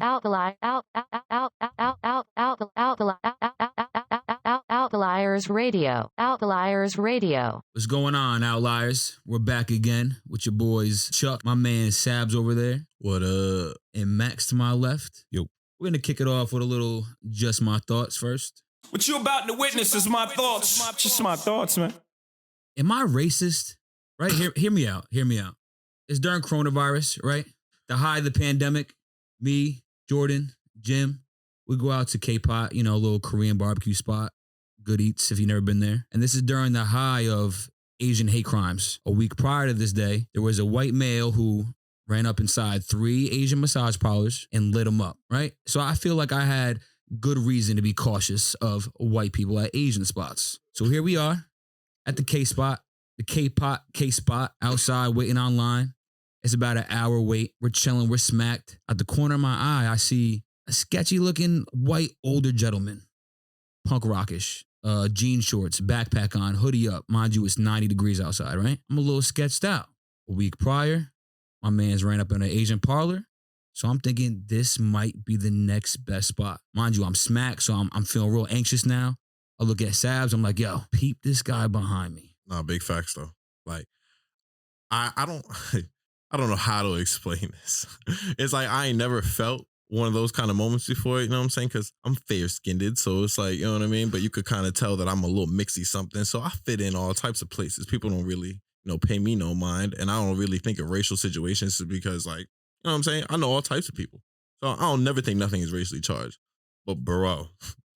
Outliers Radio. Outliers Radio. What's going on, Outliers? We're back again with your boys Chuck, my man Sabs over there. What up? And Max to my left. Yo. We're going to kick it off with a little Just My Thoughts first. What you about to witness is my thoughts. Just my thoughts, man. Am I racist? Right? Hear me out. Hear me out. It's during coronavirus, right? The height of the pandemic. Me, Jordan, Jim, we go out to K-Pot, a little Korean barbecue spot. Good eats if you've never been there. And this is during the high of Asian hate crimes. A week prior to this day, there was a white male who ran up inside 3 Asian massage parlors and lit them up, right? So I feel like I had good reason to be cautious of white people at Asian spots. So here we are at the K-Spot, the K-Pot K-Spot, outside waiting online. It's about an hour wait. We're chilling. We're smacked. At the corner of my eye, I see a sketchy looking white older gentleman, punk rockish, jean shorts, backpack on, hoodie up. Mind you, it's 90 degrees outside, right? I'm a little sketched out. A week prior, my man's ran up in an Asian parlor. So I'm thinking this might be the next best spot. Mind you, I'm smacked, so I'm feeling real anxious now. I look at Sabs. I'm like, yo, peep this guy behind me. Nah, big facts though. Like, I don't I don't know how to explain this. It's like I ain't never felt one of those kind of moments before, you know what I'm saying? Because I'm fair-skinned, so it's like, you know what I mean? But you could kind of tell that I'm a little mixy something, so I fit in all types of places. People don't really, pay me no mind, and I don't really think of racial situations because, like, you know what I'm saying? I know all types of people. So I don't never think nothing is racially charged. But bro,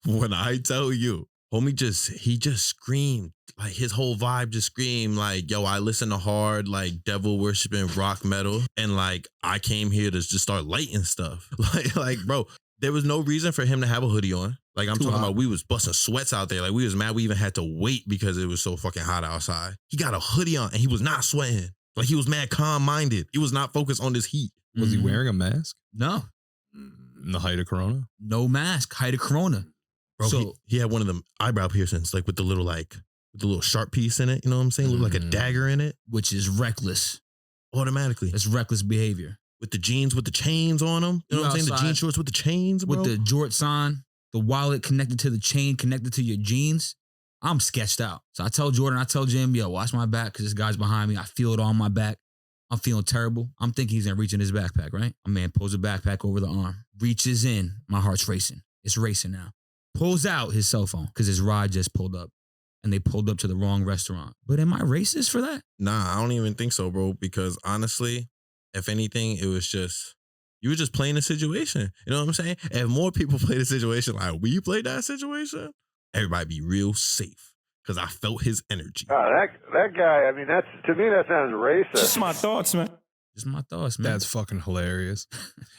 when I tell you, homie he just screamed. Like his whole vibe just screamed like, yo, I listen to hard, like devil worshiping rock metal. And like, I came here to just start lighting stuff. Like, bro, there was no reason for him to have a hoodie on. Like I'm talking about, we was busting sweats out there. Like we was mad. We even had to wait because it was so fucking hot outside. He got a hoodie on and he was not sweating. Like he was mad calm-minded. He was not focused on this heat. Was he wearing a mask? No. In the height of Corona? No mask. Height of Corona. Bro, So he had one of them eyebrow piercings, like with the little sharp piece in it. You know what I'm saying? Look like a dagger in it. which is reckless. Automatically. That's reckless behavior. With the jeans with the chains on them. You know what I'm saying? The outside jean shorts with the chains, bro. With the jorts on, the wallet connected to the chain, connected to your jeans. I'm sketched out. So I tell Jordan, I tell Jim, yo, watch my back because this guy's behind me. I feel it on my back. I'm feeling terrible. I'm thinking he's gonna reach in his backpack, right? My man pulls a backpack over the arm, reaches in. My heart's racing. It's racing now. Pulls out his cell phone because his ride just pulled up and they pulled up to the wrong restaurant. But am I racist for that? Nah, I don't even think so, bro. Because honestly, if anything, it was just, you were just playing the situation. You know what I'm saying? If more people play the situation like we played that situation, everybody be real safe. Because I felt his energy. Oh, that guy, I mean, to me, that sounds racist. Just my thoughts, man. Just my thoughts, man. That's fucking hilarious.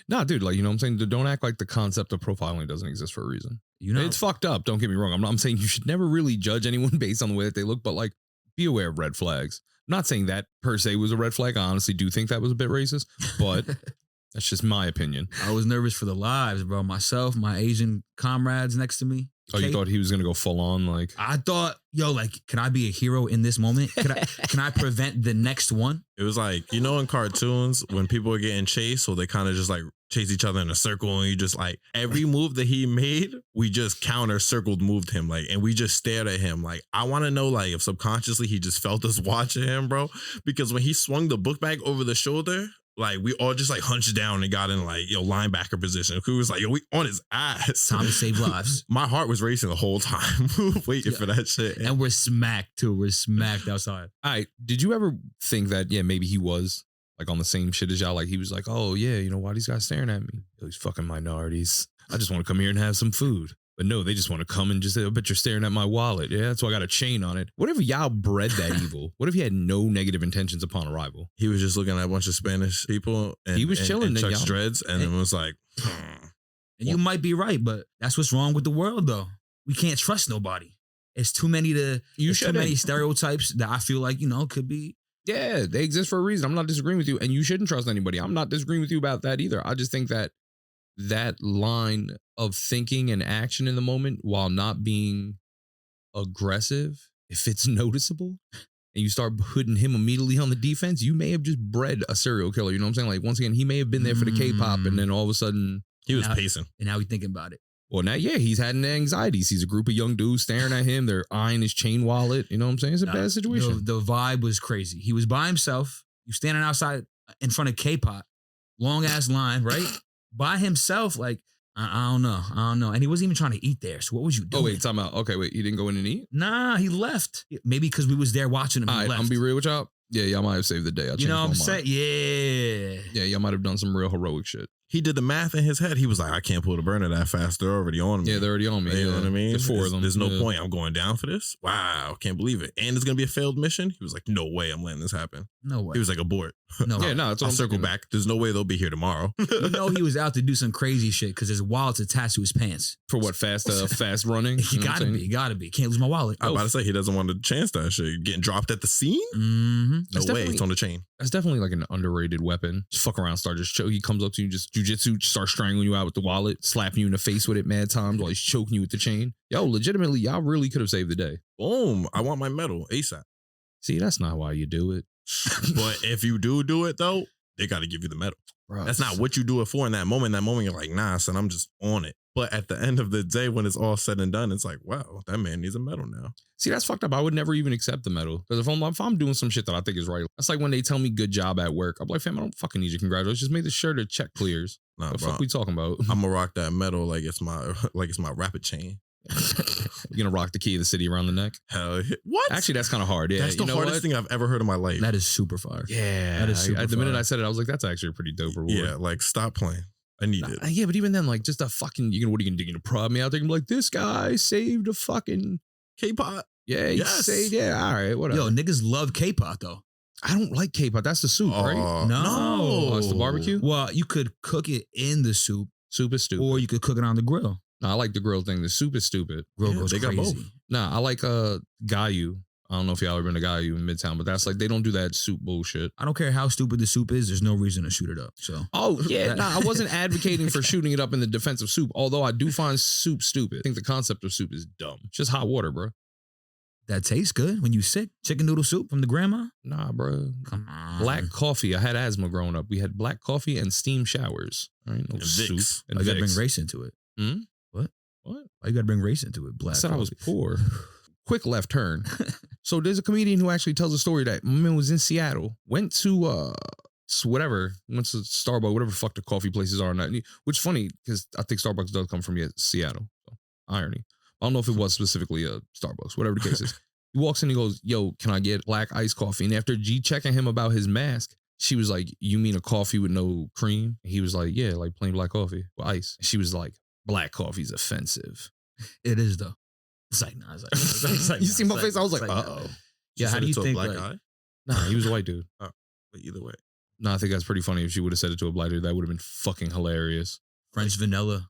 Nah, dude, like, you know what I'm saying? Don't act like the concept of profiling doesn't exist for a reason. It's fucked up. Don't get me wrong. I'm saying you should never really judge anyone based on the way that they look, but like, be aware of red flags. I'm not saying that per se was a red flag. I honestly do think that was a bit racist, but that's just my opinion. I was nervous for the lives, bro. Myself, my Asian comrades next to me. Oh, you thought he was gonna go full on? Like, I thought, yo, like, can I be a hero in this moment? Can I prevent the next one? It was like, in cartoons when people are getting chased, so they kind of just like chase each other in a circle, and you just like every move that he made, we just counter circled moved him, like, and we just stared at him. Like, I want to know, like, if subconsciously he just felt us watching him, bro, because when he swung the book bag over the shoulder, like, we all just like hunched down and got in like, linebacker position. Who was like, we on his ass. Time to save lives. My heart was racing the whole time waiting for that shit. And we're smacked too. We're smacked outside. all right, did you ever think that, maybe he was like on the same shit as y'all? Like he was like, oh yeah, why these guys staring at me? These fucking minorities. I just want to come here and have some food. But no, they just want to come and just say, I bet you're staring at my wallet. Yeah, that's why I got a chain on it. What if y'all bred that evil? What if he had no negative intentions upon arrival? He was just looking at a bunch of Spanish people and he was chilling and then, Chuck's y'all. dreads, and then was like, And you might be right, but that's what's wrong with the world, though. We can't trust nobody. It's too many too many stereotypes that I feel like, could be. Yeah, they exist for a reason. I'm not disagreeing with you, and you shouldn't trust anybody. I'm not disagreeing with you about that either. I just think that line of thinking and action in the moment, while not being aggressive, if it's noticeable and you start putting him immediately on the defense, you may have just bred a serial killer. You know what I'm saying? Like, once again, he may have been there for the K-pop, and then all of a sudden He was Now- pacing. And now he's thinking about it. Well, now, yeah, he's had anxiety. He sees a group of young dudes staring at him. They're eyeing his chain wallet. You know what I'm saying? It's a bad situation. The vibe was crazy. He was by himself. You standing outside in front of K-Pot, long ass line, right? By himself, like I don't know. And he wasn't even trying to eat there. So what was you doing? Oh, wait, time out. Okay, wait, he didn't go in and eat? Nah, he left. Maybe because we was there watching him. All He right, left. I'm gonna be real with y'all. Yeah, y'all might have saved the day. You know what I'm saying? Yeah. Yeah, y'all might have done some real heroic shit. He did the math in his head. He was like, I can't pull the burner that fast. They're already on me. Yeah, they're already on me. You know yeah. what I mean? There's four of them. There's no Yeah. point. I'm going down for this. Wow, can't believe it. And it's gonna be a failed mission. He was like, no way, I'm letting this happen. No way. He was like, abort. no way. Yeah, no, that's what I'll I'm circle thinking. back. There's no way they'll be here tomorrow. You know he was out to do some crazy shit because his wallet's attached to his pants. For what, fast running? He gotta be. He gotta be. Can't lose my wallet. I'm about to say he doesn't want to chance that shit. Getting dropped at the scene? Mm-hmm. No That's way. definitely- It's on the chain. That's definitely like an underrated weapon. Just fuck around, start just choke. He comes up to you, just jujitsu, start strangling you out with the wallet, slapping you in the face with it mad times while he's choking you with the chain. Yo, legitimately, y'all really could have saved the day. Boom. I want my medal ASAP. See, that's not why you do it. But if you do it though, they got to give you the medal. Bro, That's not what you do it for in that moment. In that moment, you're like, nah, son, I'm just on it. But at the end of the day, when it's all said and done, it's like, wow, that man needs a medal now. See, that's fucked up. I would never even accept the medal. Because if I'm doing some shit that I think is right, that's like when they tell me good job at work. I'm like, fam, I don't fucking need your congratulations. Just make sure the check clears. Nah, What the bro. fuck we talking about? I'm gonna rock that medal like it's my rapid chain. You're gonna rock the key of the city around the neck? Hell, yeah. What? Actually, that's kind of hard. Yeah, that's the you know hardest what? thing I've ever heard in my life. That is super fire. Yeah, That is super At the minute fire. I said it, I was like, that's actually a pretty dope reward. Yeah, like stop playing. I need it. Yeah, but even then, like, just a fucking, what are you gonna do? You gonna prod me out there? I'm like, this guy saved a fucking, K-pop. yeah, he Yes. saved, yeah, all right, whatever. Yo, niggas love K-pop though. I don't like K-pop. That's the soup, right? No. Oh, it's the barbecue? Well, you could cook it in the soup, Soup is stupid. or you could cook it on the grill. No, I like the grill thing. The soup is stupid. Grill Yeah, goes they got crazy. both. Nah, I like Gayu. I don't know if y'all ever been to Gayu in Midtown, but that's like, they don't do that soup bullshit. I don't care how stupid the soup is. There's no reason to shoot it up. So Oh, yeah. Nah, I wasn't advocating for shooting it up in the defense of soup, although I do find soup stupid. I think the concept of soup is dumb. It's just hot water, bro. that tastes good when you sick. Chicken noodle soup from the grandma. Nah, bro. Come on. Black coffee. I had asthma growing up. We had black coffee and steam showers. All right, no And soup. Vicks. And Oh, you gotta Vicks. bring race into it. Hmm? What? What? Why you gotta bring race into it? I Black. said I was coffee. poor. Quick left turn. So there's a comedian who actually tells a story that my man was in Seattle, went to went to Starbucks, whatever the fuck the coffee places are, which is funny because I think Starbucks does come from Seattle. So, irony. I don't know if it was specifically a Starbucks, whatever the case is. He walks in and he goes, yo, can I get black iced coffee? And after G checking him about his mask, she was like, you mean a coffee with no cream? And he was like, yeah, like plain black coffee with ice. And she was like, black coffee's offensive. It is though. It's like nah. It's like You see my nah, face? I was it's like, nah. uh-oh. She Yeah, how said do it you to a think? black Like, guy? Nah, he was a white dude. But either way. No, I think that's pretty funny. If she would have said it to a black dude, that would have been fucking hilarious. French vanilla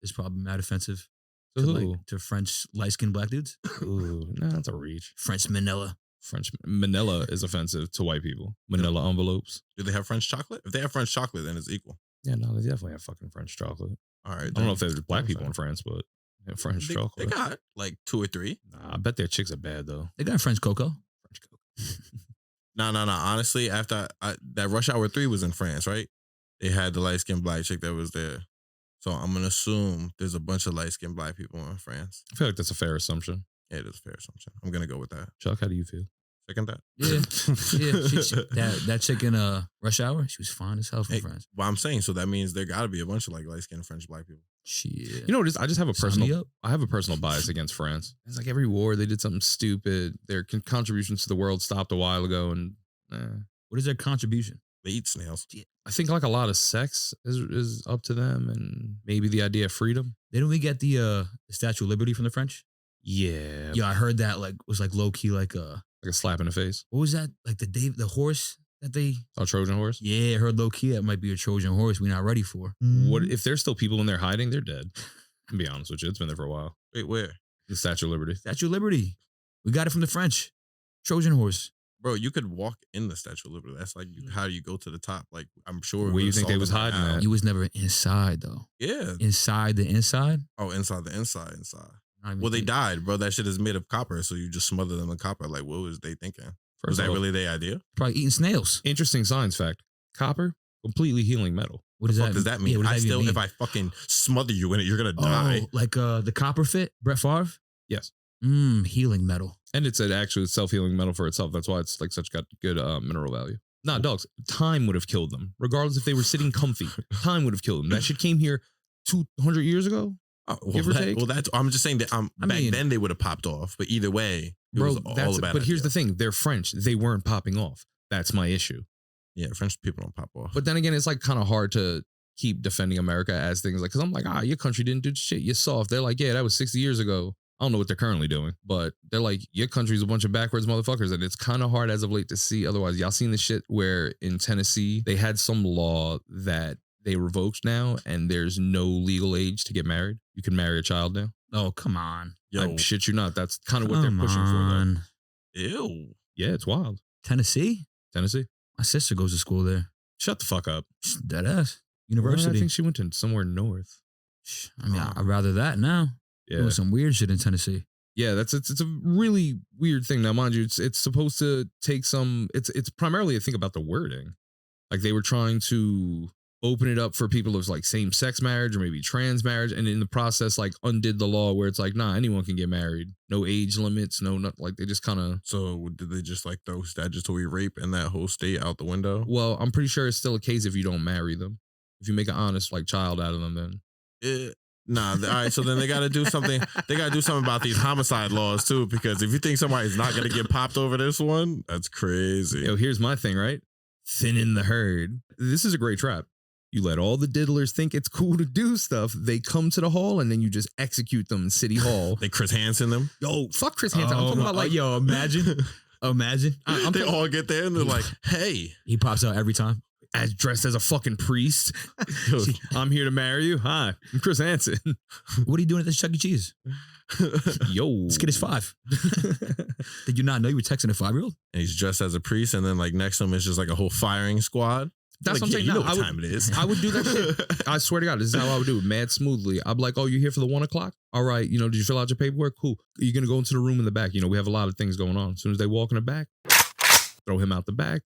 is probably mad offensive To to, who? to French light skinned black dudes. Ooh, nah, that's a reach. French Manila. French Manila is offensive to white people. Manila envelopes. Do they have French chocolate? If they have French chocolate, then it's equal. Yeah, no, they definitely have fucking French chocolate. All right. I don't know if there's black people in France, but yeah, French They chocolate. got like 2 or 3. Nah, I bet their chicks are bad though. They got French cocoa. French cocoa. No. Honestly, after that Rush Hour 3 was in France, right? They had the light skinned black chick that was there. So I'm gonna assume there's a bunch of light skinned black people in France. I feel like that's a fair assumption. Yeah, it is a fair assumption. I'm gonna go with that. Chuck, how do you feel? Second that. Yeah. that chick in Rush Hour, she was fine as hell from Hey, France. well, I'm saying, so that means there gotta be a bunch of like light skinned French black people. Shit. You know what it is? I just have a Sign me personal up. I have a personal bias against France. It's like every war they did something stupid. Their contributions to the world stopped a while ago, and What is their contribution? They eat snails. I think like a lot of sex is up to them, and maybe the idea of freedom. Didn't we get the Statue of Liberty from the French? Yeah, Yeah, I heard that was like low key like like a slap in the face. what was that? Like the horse that they A Trojan horse. Yeah, I heard low key that might be a Trojan horse we're not ready for. What if there's still people in there hiding? They're dead. To be honest with you, it's been there for a while. Wait, where? The Statue of Liberty. Statue of Liberty. We got it from the French. Trojan horse. Bro, you could walk in the Statue of Liberty. That's like how do you go to the top? Like I'm sure. Where you we think saw they was them hiding now. at? You was never inside though. Yeah. Inside the inside. Oh, inside the inside. Not even Well, they think- died, bro. That shit is made of copper, so you just smother them in copper. Like, what was they thinking? Was First that off, really their idea? Probably eating snails. interesting science fact? Copper completely healing metal. What does What does that mean? Yeah, what does I that even still, mean? if I fucking smother you in it, you're gonna die. Oh, like the copper fit, Brett Favre? Yes. Healing metal. And it's an actual self-healing metal for itself. That's why it's like such got good mineral value. Nah, dogs. Time would have killed them, regardless if they were sitting comfy. Time would have killed them. That shit came here 200 years ago. Give or take. Well, that's. I'm just saying that. Back mean, then they would have popped off, but either way, it Bro, was all about. but here's the thing: they're French. They weren't popping off. That's my issue. Yeah, French people don't pop off. But then again, it's like kind of hard to keep defending America as things like, because I'm like, your country didn't do shit. You're soft. They're like, yeah, that was 60 years ago. I don't know what they're currently doing, but they're like, your country's a bunch of backwards motherfuckers. And it's kind of hard as of late to see. Otherwise, y'all seen the shit where in Tennessee, they had some law that they revoked now, and there's no legal age to get married. You can marry a child now. Oh, come on. I shit you not. That's kind of what they're pushing for. Though. Ew. Yeah, it's wild. Tennessee? Tennessee. My sister goes to school there. Shut the fuck up. Dead ass. University. Well, I think she went to somewhere north. I mean, I'd rather that now. Yeah. Doing some weird shit in Tennessee. Yeah, it's a really weird thing. Now, mind you, it's supposed to take some. It's primarily a thing about the wording. Like they were trying to open it up for people of like same sex marriage or maybe trans marriage, and in the process, like undid the law where it's like, nah, anyone can get married, no age limits, not like they just kind of. So did they just like throw statutory rape in that whole state out the window? Well, I'm pretty sure it's still a case if you don't marry them. If you make an honest like child out of them, then. Nah, all right. So then they got to do something. They got to do something about these homicide laws too, because if you think somebody's not going to get popped over this one, that's crazy. Yo, here's my thing, right? Thinning the herd. This is a great trap. You let all the diddlers think it's cool to do stuff. They come to the hall and then you just execute them in City Hall. They Chris Hansen them. Yo, fuck Chris Hansen. I'm talking about like, yo, imagine. They all get there and they're like, hey. He pops out every time. as dressed as a fucking priest. I'm here to marry you. Hi, I'm Chris Hansen. What are you doing at this Chuck E. Cheese? Yo. This kid is 5. Did you not know you were texting a 5-year-old? And he's dressed as a priest, and then like next to him is just like a whole firing squad. That's like, what I'm saying. You No, know what time it is. I would do that shit. I swear to God, this is how I would do it, mad smoothly. I'd be like, oh, you're here for the 1 o'clock? All right, did you fill out your paperwork? Cool. You're going to go into the room in the back. We have a lot of things going on. As soon as they walk in the back, throw him out the back,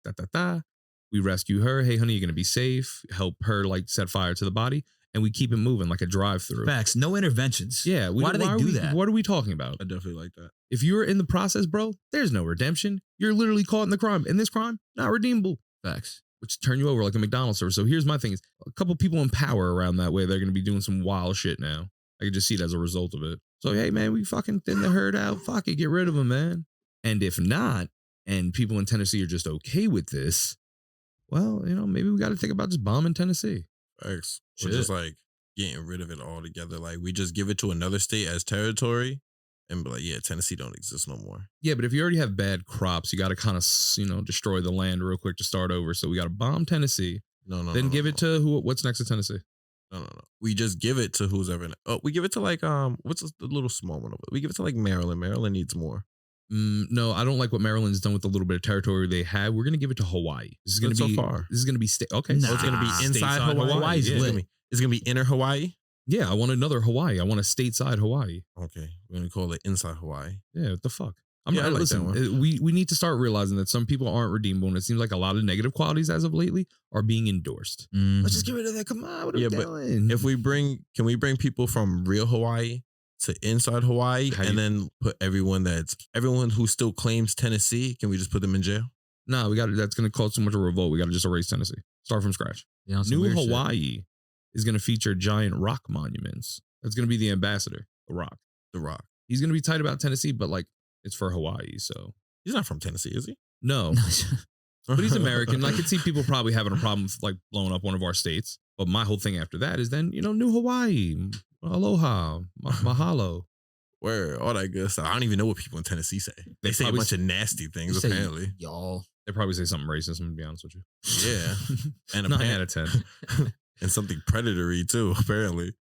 We rescue her. Hey, honey, you're going to be safe. Help her set fire to the body. And we keep it moving like a drive-through. Facts. No interventions. Yeah. Why do they do that? What are we talking about? I definitely like that. If you're in the process, bro, there's no redemption. You're literally caught in the crime. And this crime, not redeemable. Facts. Which turn you over like a McDonald's service. So here's my thing. Is a couple people in power around that way, they're going to be doing some wild shit now. I can just see it as a result of it. So, hey, man, we fucking thin the herd out. Fuck it. Get rid of them, man. And if not, and people in Tennessee are just okay with this, well, maybe we got to think about just bombing Tennessee. Facts. Shit. Or just getting rid of it altogether. We just give it to another state as territory and be like, yeah, Tennessee don't exist no more. Yeah, but if you already have bad crops, you got to kind of, destroy the land real quick to start over. So we got to bomb Tennessee. Then give it to who? What's next to Tennessee? No. We just give it to who's ever. Oh, we give it to what's the little small one over? We give it to Maryland. Maryland needs more. No, I don't like what Maryland's done with the little bit of territory they have. We're gonna give it to Hawaii. This is gonna be so far. This is gonna be okay. So it's gonna be inside Hawaii. Hawaii's lit. It's gonna be inner Hawaii. Yeah, I want another Hawaii. I want a stateside Hawaii. Okay, we're gonna call it inside Hawaii. Yeah, what the fuck? I like listen, that one. we need to start realizing that some people aren't redeemable, and it seems like a lot of negative qualities as of lately are being endorsed. Mm-hmm. Let's just get rid of that. Come on, what are we doing? If can we bring people from real Hawaii to inside Hawaii then put everyone who still claims Tennessee, can we just put them in jail? Nah, that's gonna cause too much of a revolt. We gotta just erase Tennessee. Start from scratch. Yeah, New Hawaii is gonna feature giant rock monuments. That's gonna be the ambassador, The Rock. The Rock. He's gonna be tight about Tennessee, but it's for Hawaii, so He's not from Tennessee, is he? no. But he's American. I could see people probably having a problem with blowing up one of our states. But my whole thing after that is then, New Hawaii, aloha, mahalo. Where all that good stuff. I don't even know what people in Tennessee say. They say a bunch of nasty things, apparently. Y'all. They probably say something racist, I'm going to be honest with you. Yeah. And 9 out of 10. And something predatory, too, apparently.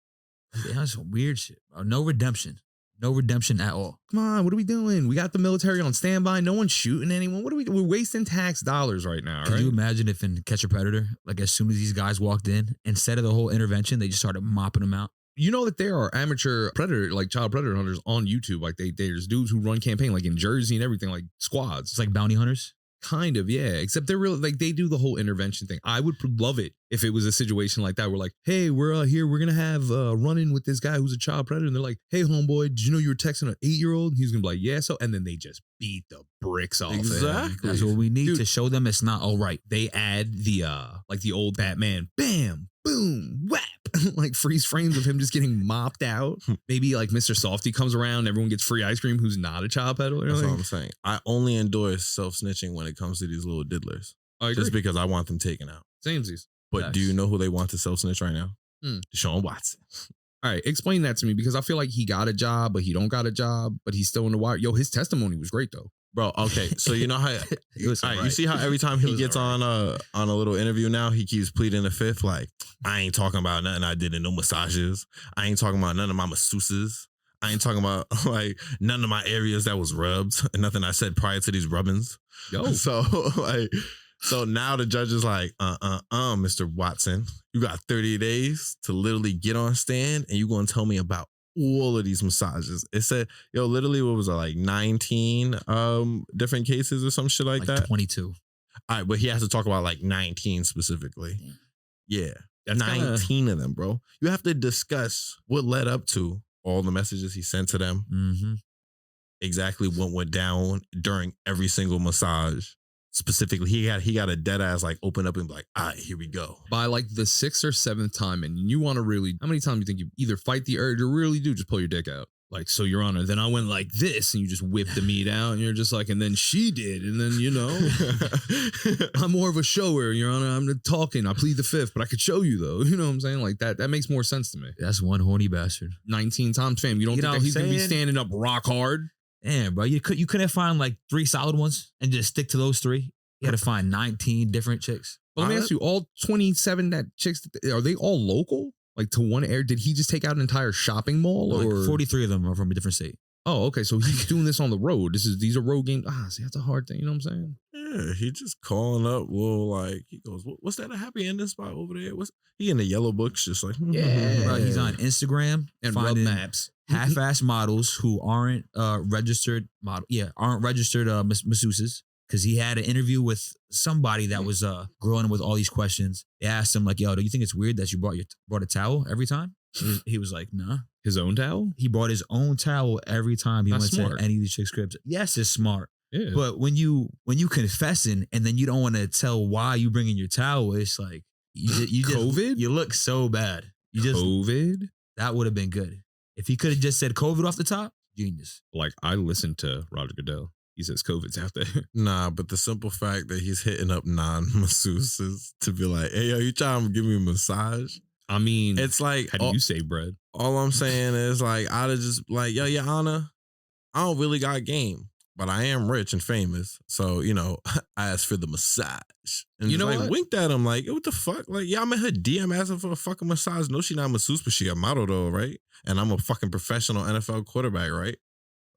That's some weird shit, bro. No redemption. No redemption at all. Come on, what are we doing? We got the military on standby. No one's shooting anyone. What are we doing? We're wasting tax dollars right now, Could right? you imagine if in Catch a Predator, as soon as these guys walked in, instead of the whole intervention, they just started mopping them out? You know that there are amateur predator, child predator hunters on YouTube. There's dudes who run campaign, in Jersey and everything, squads. It's like bounty hunters. Kind of, yeah. Except they're really like they do the whole intervention thing. I would love it if it was a situation like that. We're like, hey, we're here. We're gonna have run-in with this guy who's a child predator, and they're like, hey, homeboy, did you know you were texting an 8-year-old? He's gonna be like, yeah. So, and then they just beat the bricks off. Exactly. That's what we need Dude. to show them it's not all right. They add the like the old Batman, bam, boom, whap, like freeze frames of him just getting mopped out. Maybe like Mr. Softy comes around, everyone gets free ice cream who's not a child peddler. That's Like, what I'm saying. I only endorse self-snitching when it comes to these little diddlers. I agree. Just because I want them taken out. Samesies. But Facts. do you know who they want to self-snitch right now? Hmm. Deshaun Watson. All right, explain that to me because I feel like he got a job, but he don't got a job, but he's still in the wire. Yo, his testimony was great though. Bro, okay. So you know how It was all right, you alright. see how every time he was gets on a little interview now, he keeps pleading the fifth, like, I ain't talking about nothing I did in no massages. I ain't talking about none of my masseuses. I ain't talking about like none of my areas that was rubbed and nothing I said prior to these rubbings. Yo, So like, so now the judge is like, Mr. Watson, you got 30 days to literally get on stand and you gonna tell me about all of these massages. It said, yo, literally, what was it, like 19 different cases or some shit like that? 22. All right, but he has to talk about like 19 specifically. Yeah. That's 19 of them, bro. You have to discuss what led up to all the messages he sent to them, Mm-hmm. exactly what went down during every single massage. Specifically, he got a dead ass like open up and be like, all right, here we go. by like the 6th or 7th time, and you want to really, how many times do you think you either fight the urge or really do just pull your dick out? Like, so Your Honor, then I went like this, and you just whip the meat out, and you're just like, and then she did, and then, you know, I'm more of a shower, Your Honor. I'm talking, I plead the fifth, but I could show you though. You know what I'm saying? Like that makes more sense to me. That's one horny bastard. 19 times, fam. You don't You know think that what he's I'm gonna be saying? standing up rock hard? Damn, bro. You couldn't find like 3 solid ones and just stick to those 3. You had to find 19 different chicks. But let me ask you, all 27 that chicks, are they all local? Like to one area? Did he just take out an entire shopping mall? Like Or 43 of them are from a different state. Oh, okay. So he's doing this on the road. These are road games. See, that's a hard thing. You know what I'm saying? Yeah, he just calling up. Well, like he goes, what's that a happy ending spot over there? What's he in the yellow books? Just like Yeah. Bro, he's on Instagram And rub finding maps. half-ass models who aren't registered masseuses. Because he had an interview with somebody that was growing with all these questions. They asked him like, "Yo, do you think it's weird that you brought a towel every time?" He was like, "Nah." His own towel? He brought his own towel every time he That's went smart. to any of these chicks' cribs. Yes, it's smart. Yeah. But when you confessing and then you don't want to tell why you bringing your towel, it's like you just COVID? you look so bad. You just COVID? that would have been good if he could have just said COVID off the top. Genius. Like, I listened to Roger Goodell. He says COVID's out there. Nah, but the simple fact that he's hitting up non-masseuses to be like, hey, yo, you trying to give me a massage? I mean, It's like, how do you say bread? all I'm saying is like, I'd have just like, yo, Your Honor, I don't really got game, but I am rich and famous. So, you know, I asked for the massage. And You just know like what? winked at him like, what the fuck? Like, yeah, I'm in her DM asking for a fucking massage. No, she not a masseuse, but she a model though, right? And I'm a fucking professional NFL quarterback, right?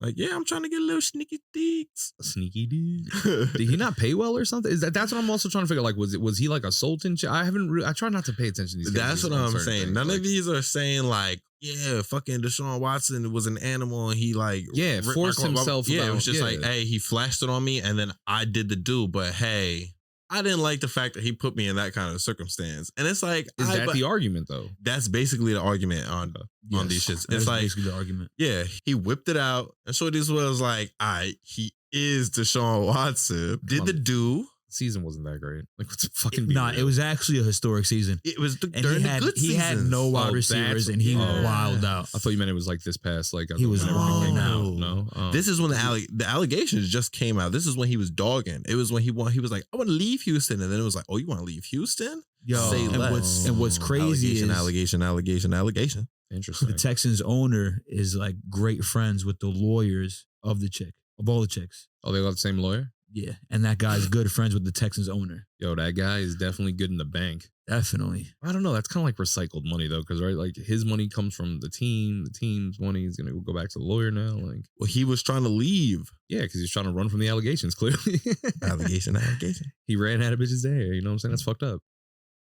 Like, yeah, I'm trying to get a little sneaky deeks. Sneaky dude. Did he not pay well or something? That's what I'm also trying to figure. Like, was he like a sultan? I try not to pay attention to these. That's what on I'm certain saying. things. None Like, of these are saying like, yeah, fucking Deshaun Watson was an animal and he like Yeah, forced himself Yeah, it about- was just yeah. like, hey, he flashed it on me and then I did the do, but hey, I didn't like the fact that he put me in that kind of circumstance. And it's like, Is that but the argument though? that's basically the argument on these shits. That's It's like, basically the argument. yeah, he whipped it out. And so this was like, all right, he is Deshaun Watson. Did on. the do. Season wasn't that great. Like, what's fucking? It was actually a historic season. It was And during the good he had seasons. no wide Oh, receivers that's- and he oh. wilded out. I thought you meant it was like this past. Like He was whenever it came out. wilding No, This is when the allegations just came out. This is when he was dogging. It was when he was like, I want to leave Houston. And then it was like, oh, you want to leave Houston? Say and less. what's crazy allegation, is allegation. interesting. the Texans owner is like great friends with the lawyers of all the chicks. Oh, they got the same lawyer. Yeah, and that guy's good friends with the Texans owner. Yo, that guy is definitely good in the bank. Definitely. I don't know. That's kind of like recycled money though, because right, like his money comes from the team. The team's money is gonna go back to the lawyer now. Like, Well, he was trying to leave. yeah, because he's trying to run from the allegations. Clearly, Allegation. he ran out of bitches there. You know what I'm saying? That's fucked up.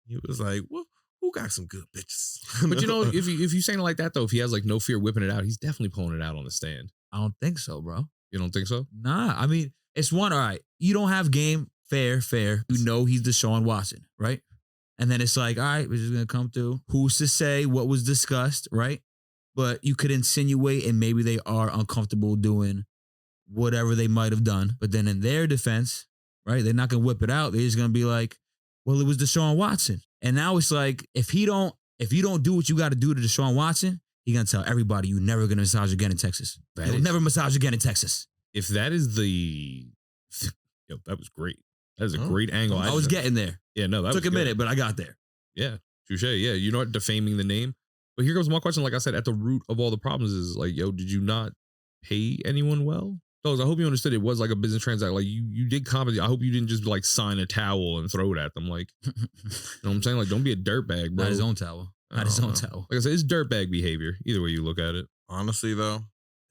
He was like, well, who got some good bitches? But you know, if you saying it like that though, if he has like no fear whipping it out, he's definitely pulling it out on the stand. I don't think so, bro. You don't think so? Nah, I mean, it's one, all right. you don't have game, fair. You know he's Deshaun Watson, right? And then it's like, all right, we're just going to come through. Who's to say what was discussed, right? But you could insinuate and maybe they are uncomfortable doing whatever they might have done. But then in their defense, right, they're not going to whip it out. They're just going to be like, well, it was Deshaun Watson. And now it's like, if you don't do what you got to do to Deshaun Watson, he's going to tell everybody you're never going to massage again in Texas. You'll never massage again in Texas. If that is the... Yo, that was great. That is a great angle. I was getting there. Yeah, no, that took a minute, but I got there. Yeah, touche. Yeah, you're not defaming the name. But here goes my question. Like I said, at the root of all the problems is like, yo, did you not pay anyone well? Fellas, I hope you understood it was like a business transaction. Like you did comedy. I hope you didn't just like sign a towel and throw it at them. Like, you know what I'm saying? Like, don't be a dirtbag, bro. Not his own towel. Not his own towel. Like I said, it's dirtbag behavior. Either way you look at it. Honestly, though,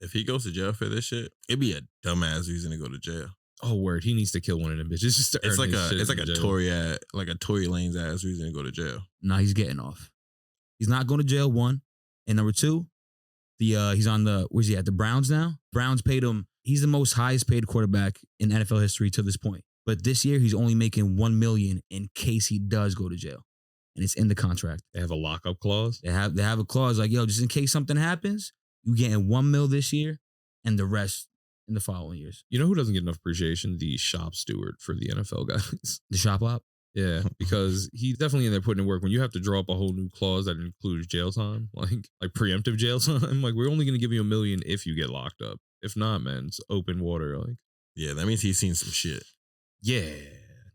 if he goes to jail for this shit, it'd be a dumbass reason to go to jail. Oh, word. He needs to kill one of them bitches. Just to It's earn like his a shit in jail. Tory Lanez ass reason to go to jail. Nah, he's getting off. He's not going to jail, one. And number two, he's on where's he at? The Browns now? Browns paid him. He's the most highest paid quarterback in NFL history to this point. But this year, he's only making $1 million in case he does go to jail. And it's in the contract. They have a lockup clause. They have a clause like, yo, just in case something happens, you getting $1 million this year and the rest in the following years. You know who doesn't get enough appreciation? The shop steward for the NFL guys. The shop op? Yeah, because he's definitely in there putting in work. When you have to draw up a whole new clause that includes jail time, like preemptive jail time, like we're only going to give you $1 million if you get locked up. If not, man, it's open water. Like, yeah, that means he's seen some shit. Yeah,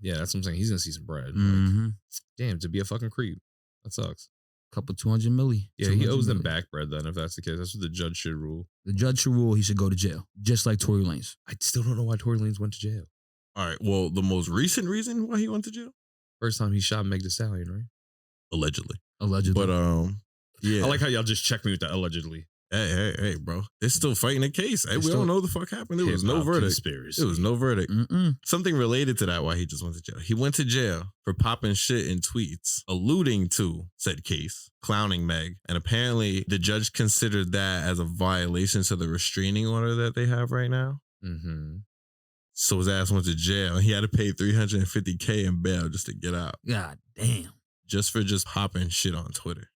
that's what I'm saying. He's gonna see some bread. Mm-hmm. Like, damn, to be a fucking creep, that sucks. Couple 200 million. Yeah, he owes them back bread then. If that's the case, that's what the judge should rule. The judge should rule he should go to jail, just like Tory Lanez. I still don't know why Tory Lanez went to jail. All right, well, the most recent reason why he went to jail? First time he shot Meg Thee Stallion, right? Allegedly. But yeah. I like how y'all just checked me with that allegedly. Hey, bro. They're still fighting the case. Hey, we don't know what the fuck happened. There was no verdict. Conspiracy. There was no verdict. Mm-mm. Something related to that why he just went to jail. He went to jail for popping shit in tweets, alluding to said case, clowning Meg. And apparently the judge considered that as a violation to the restraining order that they have right now. Mm-hmm. So his ass went to jail. He had to pay $350K in bail just to get out. God damn. Just for just popping shit on Twitter.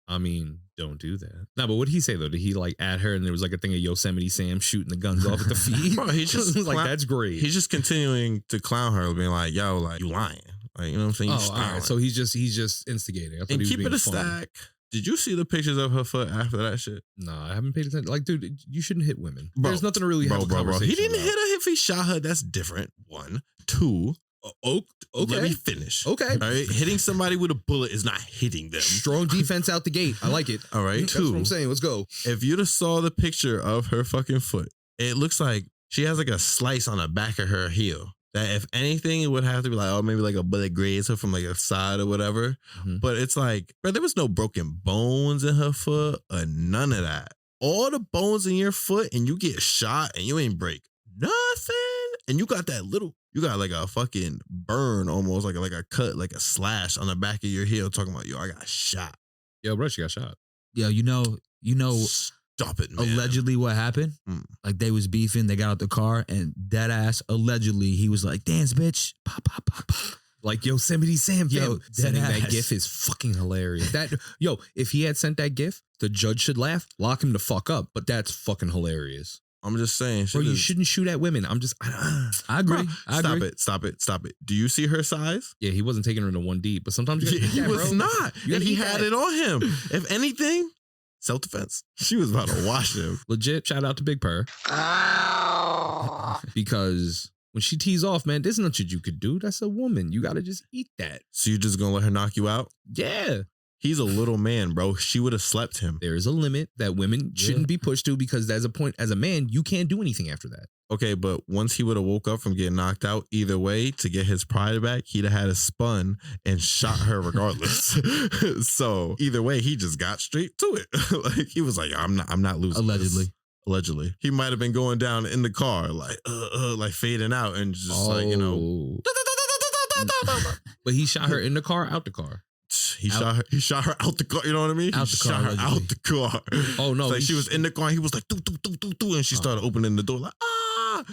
I mean, don't do that. No, but what did he say though? Did he like add her and there was like a thing of Yosemite Sam shooting the guns off at the feet? Bro, he's just like, that's great. He's just continuing to clown her, being like, yo, like, you lying. Like, you know what I'm saying? Oh, You all right. So he's just instigating. I thought and he was keep being it a funny. stack. Did you see the pictures of her foot after that shit? No, I haven't paid attention. Like, dude, you shouldn't hit women. Bro, There's nothing to really have a bro. conversation He didn't about. hit her if he shot her. That's different. 1, 2. Okay. Let me finish. Okay. All right. Hitting somebody with a bullet is not hitting them. Strong defense out the gate. I like it. All right. That's 2. what I'm saying. Let's go. If you'd have saw the picture of her fucking foot, it looks like she has like a slice on the back of her heel. That if anything, it would have to be like, oh, maybe like a bullet grazed her from like a side or whatever. Mm-hmm. But it's like, bro, there was no broken bones in her foot or none of that. All the bones in your foot and you get shot and you ain't break nothing. And you got like a fucking burn almost, like a cut, like a slash on the back of your heel talking about, yo, I got shot. Yo, bro, she got shot. Yo, you know, Stop it, man. allegedly what happened? Like they was beefing, they got out the car, and dead ass, allegedly, he was like, dance, bitch. Pop, pop, pop, pop. Like Yosemite Sam, Yo, sending dead that ass. gif is fucking hilarious. If he had sent that gif, the judge should laugh, lock him the fuck up. But that's fucking hilarious. I'm just saying. Bro, you shouldn't shoot at women. I agree. Stop it. Do you see her size? Yeah, he wasn't taking her to 1 deep, but sometimes you gotta eat He that, was bro. not. You And gotta he eat had that. it on him. If anything, self-defense. She was about to wash him. Legit, shout out to Big Purr. Because when she tees off, man, there's nothing you could do. That's a woman. You gotta just eat that. So you just gonna let her knock you out? Yeah. He's a little man, bro. She would have slept him. There is a limit that women shouldn't be pushed to because there's a point as a man, you can't do anything after that. Okay, but once he would have woke up from getting knocked out, either way, to get his pride back, he'd have had a spun and shot her regardless. So either way, he just got straight to it. Like he was like, I'm not losing. Allegedly. He might have been going down in the car, like fading out and just like, you know. But he shot her in the car, out the car. He shot her out the car. You know what I mean? Out the car, Shot her allegedly. out the car. Oh no! It's like she was in the car. And he was like, doo, doo, doo, doo, doo, and she started opening the door like, ah.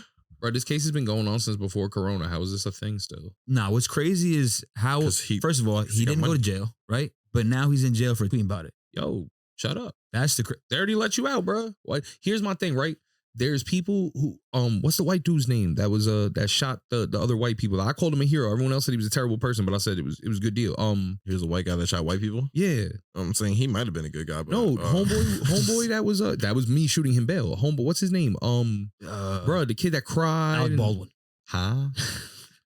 Bro, this case has been going on since before Corona. How is this a thing still? Nah, what's crazy is how, 'Cause first of all, he got didn't go money. to jail, right? But now he's in jail for tweeting about it. Yo, shut up. That's the They already let you out, bro. What? Here's my thing, right? There's people who, what's the white dude's name that was that shot the other white people? I called him a hero. Everyone else said he was a terrible person, but I said it was a good deal. He was a white guy that shot white people. Yeah. I'm saying he might have been a good guy. But, No, homeboy, that was me shooting him bail. Homeboy, what's his name? Bro, the kid that cried. Alec Baldwin. Huh?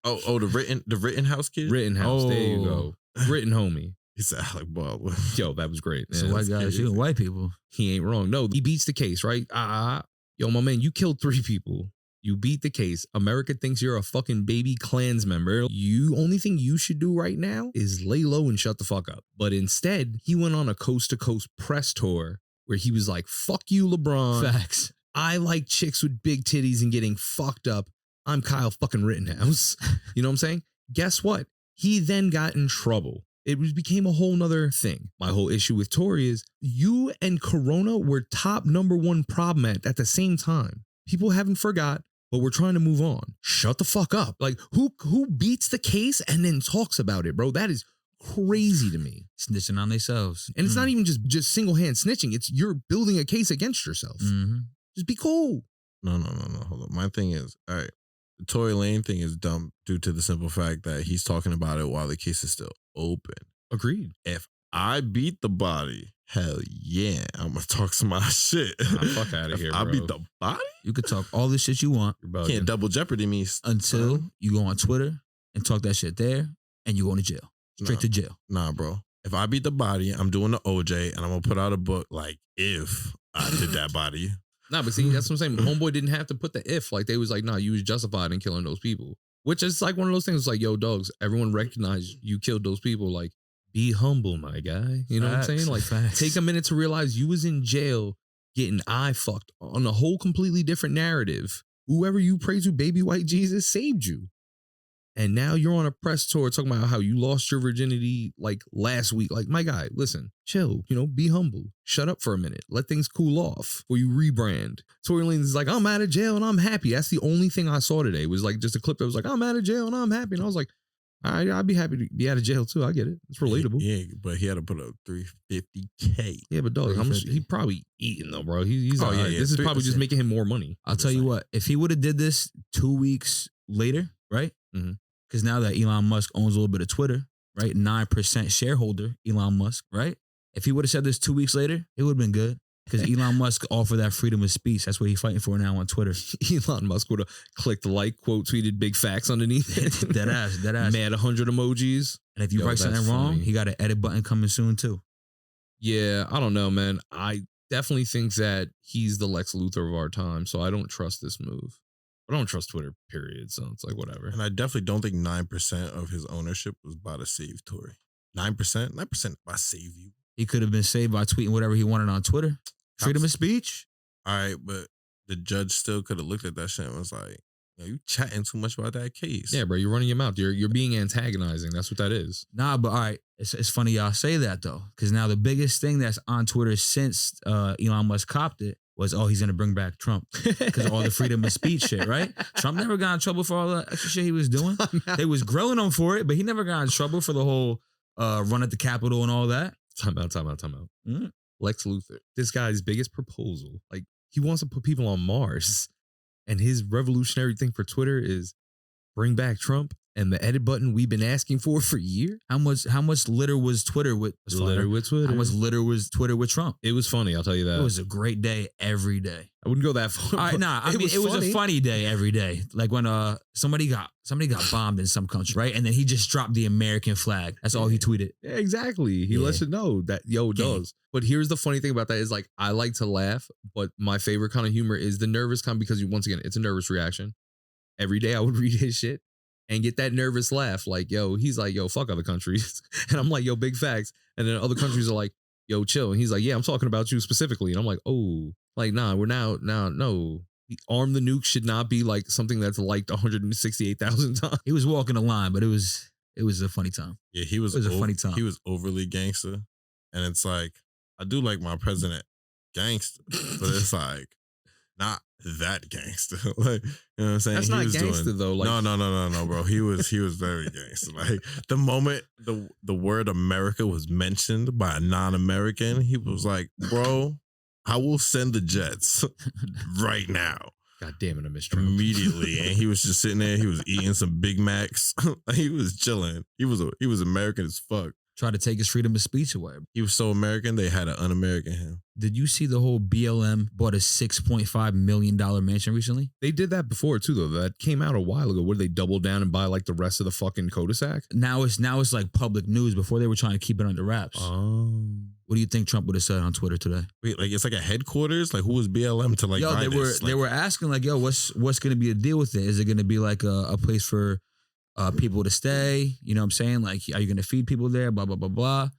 the Rittenhouse kid. Rittenhouse. There you Oh. go. Ritten homie. He's Alec Baldwin. Yo, that was great. So Yeah, white that's guy crazy. shooting white people. He ain't wrong. No, he beats the case, right? Yo, my man, you killed 3 people. You beat the case. America thinks you're a fucking baby Klans member. Only thing you should do right now is lay low and shut the fuck up. But instead, he went on a coast-to-coast press tour where he was like, fuck you, LeBron. Facts. I like chicks with big titties and getting fucked up. I'm Kyle fucking Rittenhouse. You know what I'm saying? Guess what? He then got in trouble. Became a whole nother thing. My whole issue with Tory is you and Corona were top #1 problem at the same time. People haven't forgot, but we're trying to move on. Shut the fuck up. Like who beats the case and then talks about it, bro? That is crazy to me. Snitching on themselves. And it's not even just single hand snitching. It's you're building a case against yourself. Mm-hmm. Just be cool. No. Hold on. My thing is, all right, the Tory Lane thing is dumb due to the simple fact that he's talking about it while the case is still open. Agreed. If I beat the body, hell yeah, I'm gonna talk some of my shit. Fuck outta here, I bro. beat the body. You could talk all the shit you want You're bugging. Can't double jeopardy me until you go on Twitter and talk that shit there and you go to jail. Straight Nah. to jail. Nah, bro. If I beat the body, I'm doing the OJ and I'm gonna put out a book like if I did that body. Nah, but see, that's what I'm saying. Homeboy didn't have to put the if. Like, they was like, nah, you was justified in killing those people. Which is like one of those things like, yo, dogs, everyone recognize you killed those people. Like, be humble, my guy. You know what I'm saying? Like, take a minute to realize you was in jail getting eye fucked on a whole completely different narrative. Whoever you pray to, baby white Jesus, saved you. And now you're on a press tour talking about how you lost your virginity like last week. Like, my guy, listen, chill, be humble. Shut up for a minute. Let things cool off before you rebrand. Tory Lanez is like, I'm out of jail and I'm happy. That's the only thing I saw today was like just a clip that was like, I'm out of jail and I'm happy. And I was like, all right, I'd be happy to be out of jail too. I get it. It's relatable. Yeah, but he had to put up $350K. Yeah, but dog, he probably eating though, bro. He's all right. yeah, This is probably just 3%. making him more money. I'll tell you what, if he would have did this 2 weeks later, right? Mhm. Because now that Elon Musk owns a little bit of Twitter, right? 9% shareholder, Elon Musk, right? If he would have said this 2 weeks later, it would have been good. Because Elon Musk offered that freedom of speech. That's what he's fighting for now on Twitter. Elon Musk would have clicked like, quote, tweeted big facts underneath it. Dead ass. Mad 100 emojis. And if you Yo, write something that's wrong, funny. he got an edit button coming soon too. Yeah, I don't know, man. I definitely think that he's the Lex Luthor of our time, so I don't trust this move. I don't trust Twitter, period. So it's like, whatever. And I definitely don't think 9% of his ownership was about to save Tory. 9%? 9% about to save you. He could have been saved by tweeting whatever he wanted on Twitter. Freedom of speech. All right, but the judge still could have looked at that shit and was like, you chatting too much about that case. Yeah, bro, you're running your mouth. You're being antagonizing. That's what that is. Nah, but all right. It's funny y'all say that though. Because now the biggest thing that's on Twitter since Elon Musk copped it was, he's going to bring back Trump. Because of all the freedom of speech shit, right? Trump never got in trouble for all the extra shit he was doing. They was grilling him for it, but he never got in trouble for the whole run at the Capitol and all that. Time out. Mm-hmm. Lex Luthor. This guy's biggest proposal. Like, he wants to put people on Mars. And his revolutionary thing for Twitter is bring back Trump and the edit button we've been asking for years. How much litter was Twitter with Litter with Twitter. How much litter was Twitter with Trump? It was funny, I'll tell you that. It was a great day every day. I wouldn't go that far. All right, nah, I mean it was a funny day every day. Like when somebody got bombed in some country, right? And then he just dropped the American flag. That's all he tweeted. Yeah, exactly. He lets you know that, does. But here's the funny thing about that is like, I like to laugh, but my favorite kind of humor is the nervous kind because once again, it's a nervous reaction. Every day I would read his shit and get that nervous laugh. Like, he's like, fuck other countries. And I'm like, big facts. And then other countries are like, chill. And he's like, yeah, I'm talking about you specifically. And I'm like, oh, like, nah, we're no. Arm the nuke should not be like something that's liked 168,000 times. He was walking the line, but it was a funny time. Yeah, it was a funny time. He was overly gangster. And it's like, I do like my president gangster, but it's like, that gangster. Like, you know what I'm saying? That's He not was gangster though. Like, no, bro. He was very gangster. Like the moment the word America was mentioned by a non-American, he was like, bro, I will send the jets right now. God damn it, I miss Trump. Immediately. And he was just sitting there, he was eating some Big Macs. He was chilling. He was American as fuck. Tried to take his freedom of speech away. He was so American, they had to un-American him. Did you see the whole BLM bought a $6.5 million mansion recently? They did that before too, though. That came out a while ago. Where they double down and buy like the rest of the fucking cul-de-sac? Now it's like public news. Before they were trying to keep it under wraps. Oh. What do you think Trump would have said on Twitter today? Wait, like it's like a headquarters? Like who was BLM to like Yo, buy they were this? they were asking like, yo, what's going to be the deal with it? Is it going to be like a place for people to stay? You know what I'm saying? Like, are you going to feed people there? Blah, blah, blah, blah.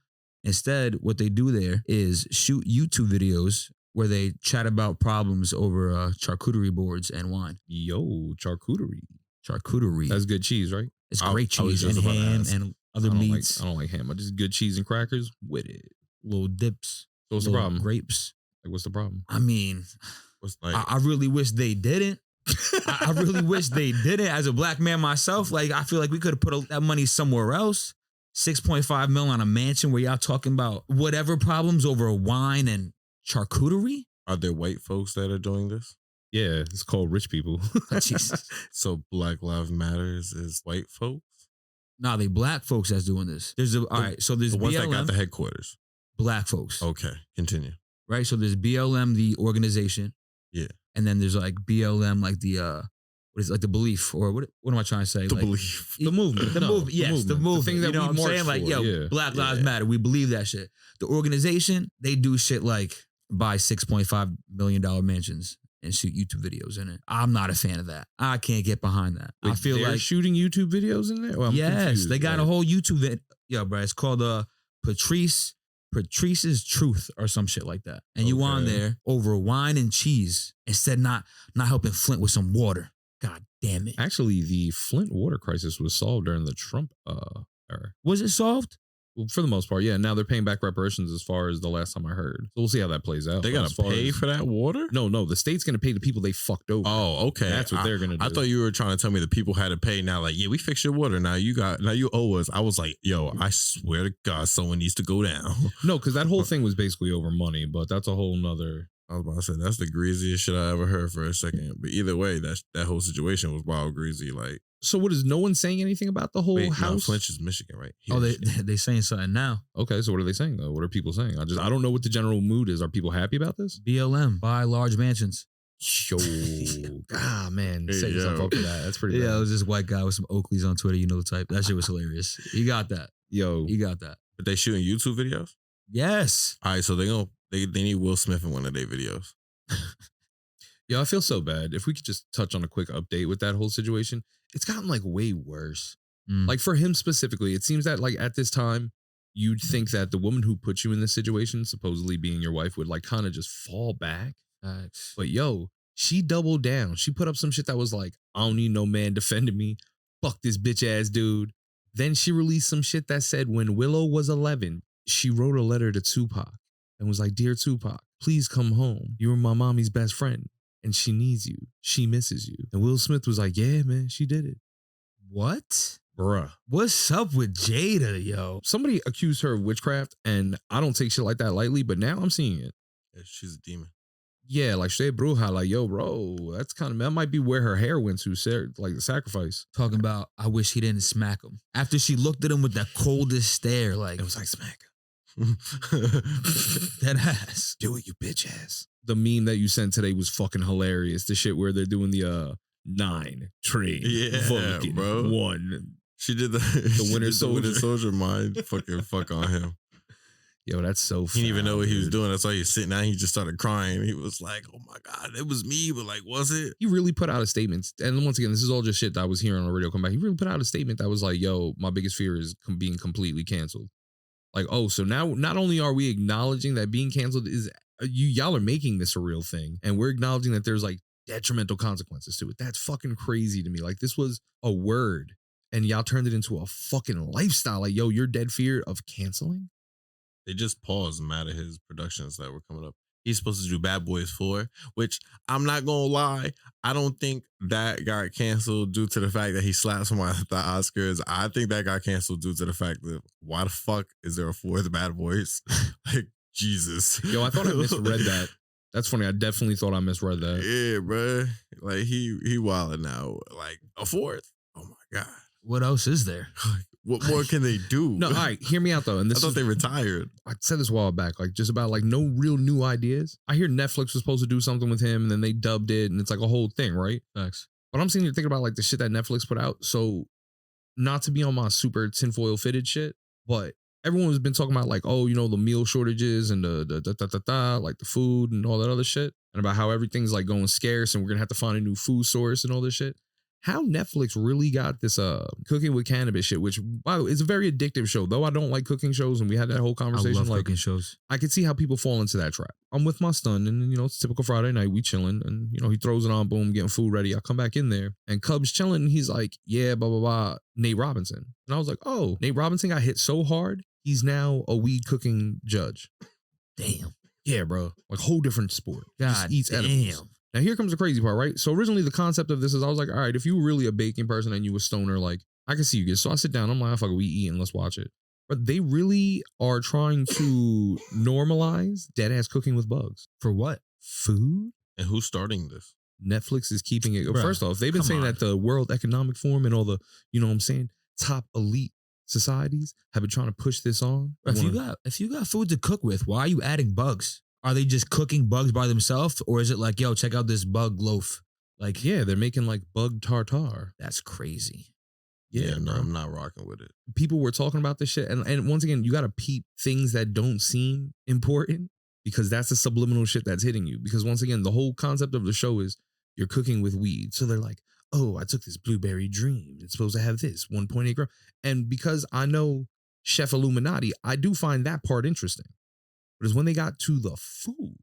Instead, what they do there is shoot YouTube videos where they chat about problems over charcuterie boards and wine. Yo, charcuterie. Charcuterie. That's good cheese, right? It's great I was cheese and just about to ham ask. and other I don't meats. I don't like ham. I just good cheese and crackers with it. Little dips. So what's the little problem? Grapes. Like, what's the problem? I mean, What's like I really wish they didn't. I really wish they didn't. As a black man myself, like I feel like we could have put that money somewhere else. 6.5 mil on a mansion where y'all talking about whatever problems over wine and charcuterie? are there white folks that are doing this? Yeah, it's called rich people. Jesus. So Black Lives Matters is white folks? Nah, they black folks that's doing this. There's all right, so there's The ones that got BLM, the headquarters. black folks. Okay, continue. Right? So there's BLM, the organization. Yeah. And then there's like BLM, like the what is it, like the belief, or what am I trying to say? The Like, belief. The movement. The No, movement, yes, the movement. thing that you know we what I'm saying? march Like, for, yo, yeah. Black Lives Yeah. Matter. We believe that shit. The organization, they do shit like buy $6.5 million mansions and shoot YouTube videos in it. I'm not a fan of that. I can't get behind that. I Wait, feel they're like shooting YouTube videos in there? Well, I'm yes, confused. they got a Like, whole YouTube video. Yo, bro, it's called Patrice's Truth or some shit like that. And you on Okay. there over wine and cheese instead not helping Flint with some water. God damn it. Actually, the Flint water crisis was solved during the Trump era. Was it solved? Well, for the most part, yeah. Now they're paying back reparations as far as the last time I heard. So we'll see how that plays out. They But gotta as far pay as- for that water? No, the state's gonna pay the people they fucked over. Oh, okay. That's what they're gonna do. I thought you were trying to tell me the people had to pay now. Like, yeah, we fixed your water. Now you owe us. I was like, yo, I swear to God, someone needs to go down. No, because that whole thing was basically over money, but that's a whole nother. I was about to say that's the greasiest shit I ever heard for a second. But either way, that whole situation was wild greasy. Like, So what is no one saying anything about the whole wait, no, house? Flint is Michigan, right? Oh, Here. they saying something now. Okay, so what are they saying though? What are people saying? I don't know what the general mood is. Are people happy about this? BLM, buy large mansions. Yo, man, Hey, set yourself yo. up for that. That's pretty. Yeah, it bad. was this white guy with some Oakleys on Twitter. You know the type. That shit was hilarious. He got that. Yo, He got that. But they shooting YouTube videos. Yes. All right, so they need Will Smith in one of their videos. Yo, I feel so bad. If we could just touch on a quick update with that whole situation, it's gotten like way worse. Mm. Like for him specifically, it seems that like at this time, you'd think that the woman who put you in this situation, supposedly being your wife, would like kind of just fall back. Facts. But yo, she doubled down. She put up some shit that was like, I don't need no man defending me. Fuck this bitch ass dude. Then she released some shit that said when Willow was 11, she wrote a letter to Tupac and was like, Dear Tupac, please come home. You were my mommy's best friend and she needs you. She misses you. And Will Smith was like, yeah, man, she did it. What? Bruh. What's up with Jada, yo? Somebody accused her of witchcraft and I don't take shit like that lightly, but now I'm seeing it. Yeah, she's a demon. Yeah, like she bruja, like, yo, bro, that might be where her hair went to, like the sacrifice. Talking about, I wish he didn't smack him. After she looked at him with that coldest stare, like, It was like, smack. that ass. Do it, you bitch ass. The meme that you sent today was fucking hilarious. The shit where they're doing the 9 train, Yeah, Vulcan, bro. 1. She did the Winter Soldier. Soldier mind. Fuck on him. Yo, that's so. He didn't even know what he was dude. doing. That's why he was sitting down. He just started crying. He was like, "Oh my God, it was me." But like, was it? He really put out a statement, and once again, this is all just shit that I was hearing on the radio come back. He really put out a statement that was like, "Yo, my biggest fear is being completely canceled." Like, oh, so now not only are we acknowledging that being canceled is y'all are making this a real thing, and we're acknowledging that there's like detrimental consequences to it. That's fucking crazy to me. Like, this was a word, and y'all turned it into a fucking lifestyle. Like, yo, your dead fear of canceling. They just paused mad at his productions that were coming up. He's supposed to do Bad Boys 4, which I'm not gonna lie, I don't think that got canceled due to the fact that he slapped someone at the Oscars. I think that got canceled due to the fact that why the fuck is there a fourth Bad Boys? Like, Jesus. Yo, I thought I misread that. That's funny. I definitely thought I misread that. Yeah, bro. Like he wilding now. Like a fourth? Oh my God. What else is there? What more can they do? No, all right, hear me out though. And I this thought is, they retired. I said this a while back, like just about like no real new ideas. I hear Netflix was supposed to do something with him and then they dubbed it and it's like a whole thing, right? Facts. But I'm sitting here thinking about like the shit that Netflix put out. So not to be on my super tinfoil fitted shit, but everyone has been talking about like, oh, you know, the meal shortages and the like the food and all that other shit. And about how everything's like going scarce and we're gonna have to find a new food source and all this shit. How Netflix really got this cooking with cannabis shit, which wow, it's a very addictive show. Though I don't like cooking shows, and we had that whole conversation. I love like cooking shows. I could see how people fall into that trap. I'm with my son, and you know, it's typical Friday night. We chilling, and you know, he throws it on, boom, getting food ready. I come back in there, and Cub's chilling, and he's like, "Yeah, blah blah blah." Nate Robinson, and I was like, "Oh, Nate Robinson got hit so hard, he's now a weed cooking judge." Damn. Yeah, bro, like whole different sport. He just God eats edibles. damn. Now here comes the crazy part, right? So originally the concept of this is I was like, all right, if you were really a baking person and you were stoner, like I can see you get. So I sit down, I'm like, fuck it, we eating, let's watch it. But they really are trying to normalize dead ass cooking with bugs. For what? Food? And who's starting this? Netflix is keeping it. Bruh, First off, they've been come saying on. that the World Economic Forum and all the, you know what I'm saying, top elite societies have been trying to push this on. If you got food to cook with, why are you adding bugs? Are they just cooking bugs by themselves, or is it like, yo, check out this bug loaf? Like, Yeah, they're making like bug tartare. that's crazy. Yeah, no, bro. I'm not rocking with it. People were talking about this shit. And once again, you got to peep things that don't seem important because that's the subliminal shit that's hitting you. Because once again, the whole concept of the show is you're cooking with weed. So they're like, oh, I took this blueberry dream. It's supposed to have this 1.8 gram. And because I know Chef Illuminati, I do find that part interesting. But it's when they got to the food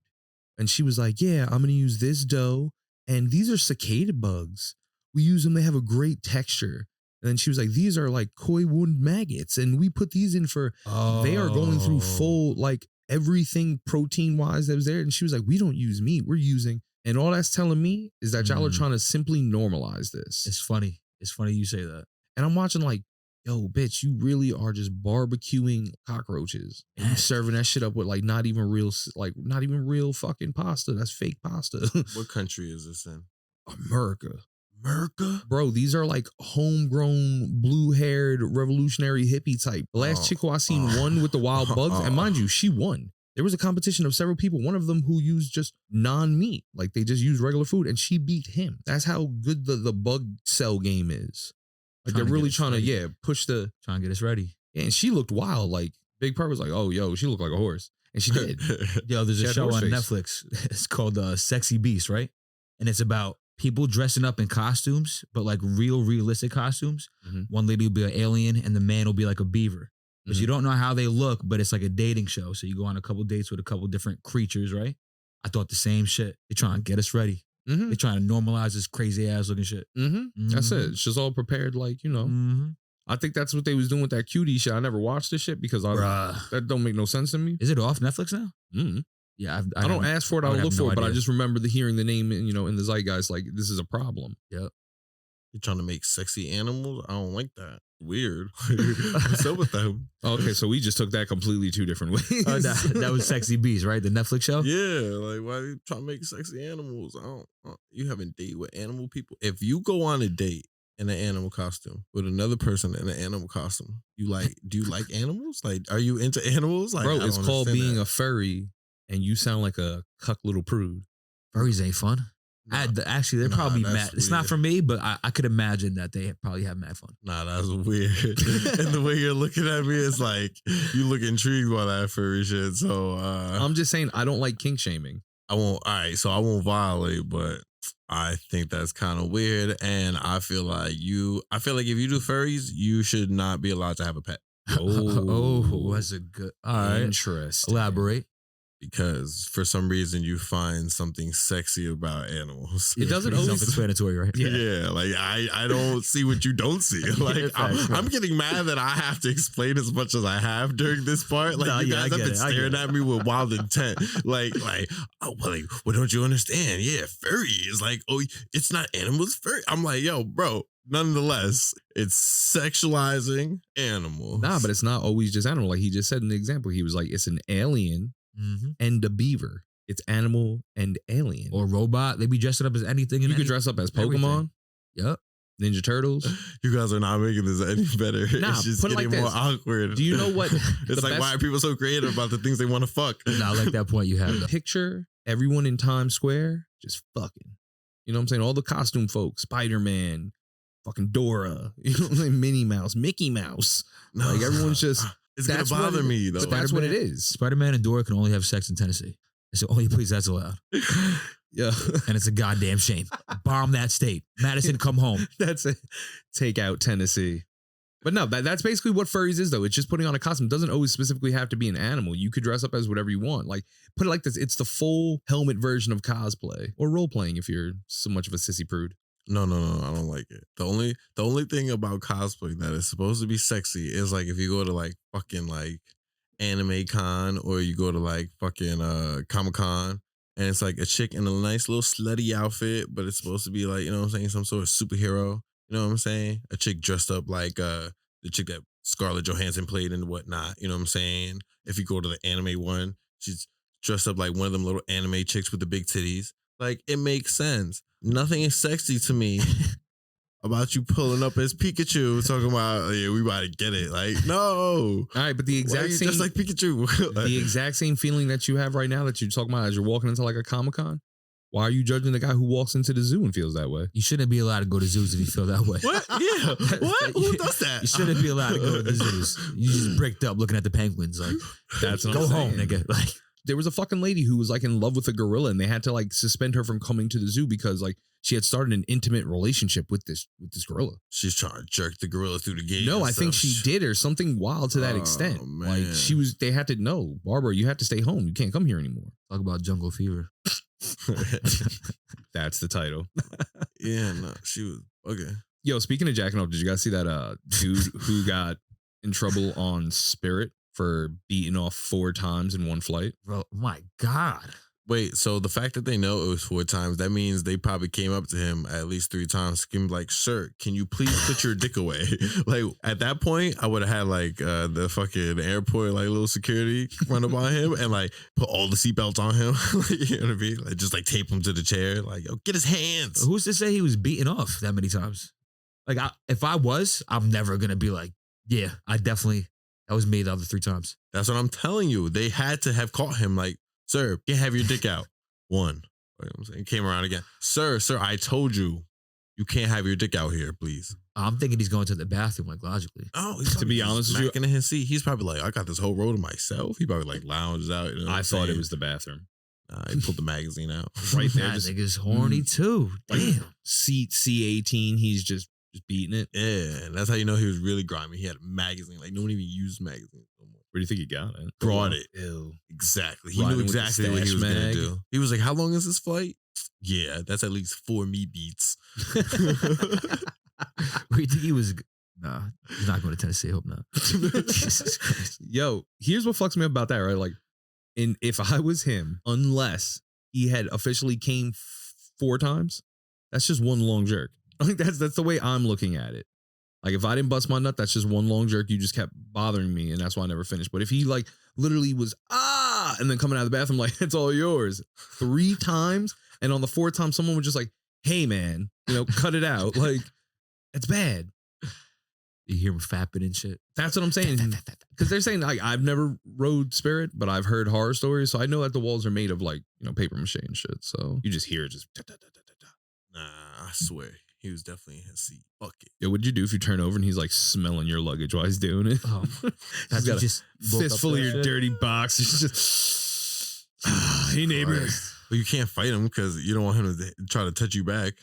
and she was like, yeah, I'm going to use this dough. And these are cicada bugs. We use them. They have a great texture. And then she was like, these are like koi wound maggots. And we put these in for, they are going through full, like everything protein wise that was there. And she was like, we don't use meat. We're using, and all that's telling me is that y'all are trying to simply normalize this. It's funny. It's funny you say that. And I'm watching like, yo, bitch, you really are just barbecuing cockroaches. And you serving that shit up with like not even real fucking pasta. That's fake pasta. What country is this in? America. America? Bro, these are like homegrown, blue-haired, revolutionary hippie type. The last chick who I seen won with the wild bugs. And mind you, she won. There was a competition of several people, one of them who used just non-meat. Like they just used regular food and she beat him. That's how good the bug cell game is. Like they're really trying to, push the... Trying to get us ready. Yeah, and she looked wild. Like Big Purr was like, oh, yo, she looked like a horse. And she did. Yo, there's She a had show horse on face. Netflix. It's called Sexy Beast, right? And it's about people dressing up in costumes, but like realistic costumes. Mhm. One lady will be an alien and the man will be like a beaver. But Mhm. you don't know how they look, but it's like a dating show. So you go on a couple dates with a couple different creatures, right? I thought the same shit. They're trying to get us ready. Mm-hmm. They're trying to normalize this crazy ass looking shit. Mm-hmm. That's it. It's just all prepared, like, you know. Mm-hmm. I think that's what they was doing with that cutie shit. I never watched this shit because that don't make no sense to me. Is it off Netflix now? Mm. Yeah, I don't ask for it. I would don't have look no for it, but I idea. just remember hearing the name, in the zeitgeist. Like this is a problem. You're trying to make sexy animals? I don't like that. Weird. What's up with them? Okay, so we just took that completely two different ways. That was Sexy Beast, right? The Netflix show? Yeah, like why are you trying to make sexy animals? You haven't date with animal people. If you go on a date in an animal costume with another person in an animal costume, do you like animals? Like, are you into animals? Like, Bro, it's called being a furry, and you sound like a cuck little prude. Furries ain't fun. Actually, they're probably that's mad. It's not weird. for me, but I could imagine that they probably have mad fun. Nah, that's weird. And the way you're looking at me, it's like you look intrigued by that furry shit. So I'm just saying I don't like kink shaming. I won't violate, but I think that's kind of weird. And I feel like if you do furries, you should not be allowed to have a pet. Oh, that's a good. All right. Interesting. Elaborate. Because for some reason you find something sexy about animals. It doesn't Pretty always. self-explanatory, right? Yeah, like I don't see what you don't see. Like I'm getting mad that I have to explain as much as I have during this part. Like No, you yeah, I guys have get been it, I staring get it. at me with wild intent. Like, oh, well, like, what don't you understand? Yeah, furry is like, oh, it's not animals, furry. I'm like, yo, bro. Nonetheless, it's sexualizing animals. Nah, but it's not always just animal. Like he just said in the example, he was like, it's an alien and a beaver. It's animal and alien. Or robot. They be dressing up as anything. You could dress up as Pokemon. Yep. Ninja Turtles. You guys are not making this any better. Nah, it's just put it getting like more this. awkward. Do you know what? It's like, why are people so creative about the things they want to fuck? I like that point you have. Though. Picture everyone in Times Square just fucking. You know what I'm saying? All the costume folks, Spider-Man, fucking Dora, you know what I'm saying? Minnie Mouse, Mickey Mouse. Like everyone's just. It's gonna that's what bother it- me though. But that's what it is. Spider-Man and Dora can only have sex in Tennessee. It's the only place that's allowed. Yeah. And it's a goddamn shame. Bomb that state. Madison, come home. That's it. Take out Tennessee. But no, that's basically what furries is, though. It's just putting on a costume. It doesn't always specifically have to be an animal. You could dress up as whatever you want. Like, put it like this. It's the full helmet version of cosplay or role playing if you're so much of a sissy prude. No, I don't like it. The only thing about cosplay that is supposed to be sexy is like if you go to like fucking like Anime Con or you go to like fucking Comic Con and it's like a chick in a nice little slutty outfit, but it's supposed to be like, you know what I'm saying, some sort of superhero. You know what I'm saying? A chick dressed up like the chick that Scarlett Johansson played and whatnot. You know what I'm saying? If you go to the anime one, she's dressed up like one of them little anime chicks with the big titties. Like, it makes sense. Nothing is sexy to me about you pulling up as Pikachu talking about, oh, yeah, we about to get it. Like, no. All right, but the exact same, just like Pikachu. the exact same feeling that you have right now that you're talking about as you're walking into like a Comic-Con. Why are you judging the guy who walks into the zoo and feels that way? You shouldn't be allowed to go to zoos if you feel that way. What? Yeah. What? Who does that? You shouldn't be allowed to go to the zoos. You just bricked up looking at the penguins. Like, That's what go I'm home, saying. nigga. Like, There was a fucking lady who was like in love with a gorilla and they had to like suspend her from coming to the zoo because like she had started an intimate relationship with this gorilla. She's trying to jerk the gorilla through the gate. No, and I think stuff. she did or something wild to that Oh, extent. man. Like they had to know, Barbara, you have to stay home. You can't come here anymore. talk about jungle fever. That's the title. Yeah, no, she was okay. Yo, speaking of jacking off, did you guys see that dude who got in trouble on Spirit for beating off 4 times in one flight? Bro, my God. Wait, so the fact that they know it was 4 times, that means they probably came up to him at least 3 times, screamed like, "Sir, can you please put your dick away?" Like at that point, I would have had like the fucking airport like little security run up on him and like put all the seatbelts on him. Like, you know what I mean? Like just like tape him to the chair. Like, yo, get his hands. Who's to say he was beaten off that many times? Like, if I was, I'm never going to be like, yeah, that was me the other 3 times. That's what I'm telling you. They had to have caught him like, "Sir, can't have your dick out." 1. You know what I'm saying? Came around again. Sir, I told you, you can't have your dick out here, please. I'm thinking he's going to the bathroom, like, logically. Oh, he's To be honest with you, smacking in his seat. He's probably like, I got this whole row to myself. He probably like lounges out. You know what I I'm thought saying? it was the bathroom. Nah, he pulled the magazine out. Right there. That Just nigga's horny, too. Damn. seat C18, he's just beating it. Yeah, and that's how you know he was really grimy. He had a magazine. Like, no one even used magazines no more. Where do you think he got it? Brought it. Ew. Exactly. He Riding knew with the exactly what he stash was going to mag. do. He was like, how long is this flight? Yeah, that's at least 4 meat beats. Where you think he was? Nah, he's not going to Tennessee. I hope not. Jesus Christ. Yo, here's what fucks me up about that, right? Like, if I was him, unless he had officially came 4 times, that's just one long jerk. I think that's the way I'm looking at it. Like, if I didn't bust my nut, that's just one long jerk. You just kept bothering me, and that's why I never finished. But if he like literally was and then coming out of the bathroom like, it's all yours 3 times, and on the 4th time someone was just like, hey man, cut it out. Like, it's bad. You hear him fapping and shit. That's what I'm saying. Because they're saying, like, I've never rode Spirit, but I've heard horror stories. So I know that the walls are made of, like, paper mache and shit. So you just hear it just. Nah, I swear. He was definitely in his seat. Fuck it. Yo, what'd you do if you turn over and he's like smelling your luggage while he's doing it? Oh, He's got a just woke up fistful to of that your shit? dirty box. He's just, hey, neighbor. Christ. But you can't fight him because you don't want him to try to touch you back.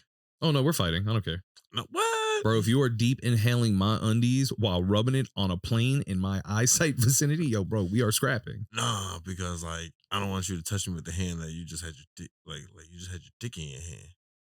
Oh, no, we're fighting. I don't care. No, what? Bro, if you are deep inhaling my undies while rubbing it on a plane in my eyesight vicinity, yo, bro, we are scrapping. Nah, because like I don't want you to touch me with the hand that you just had your dick, like you just had your dick in your hand.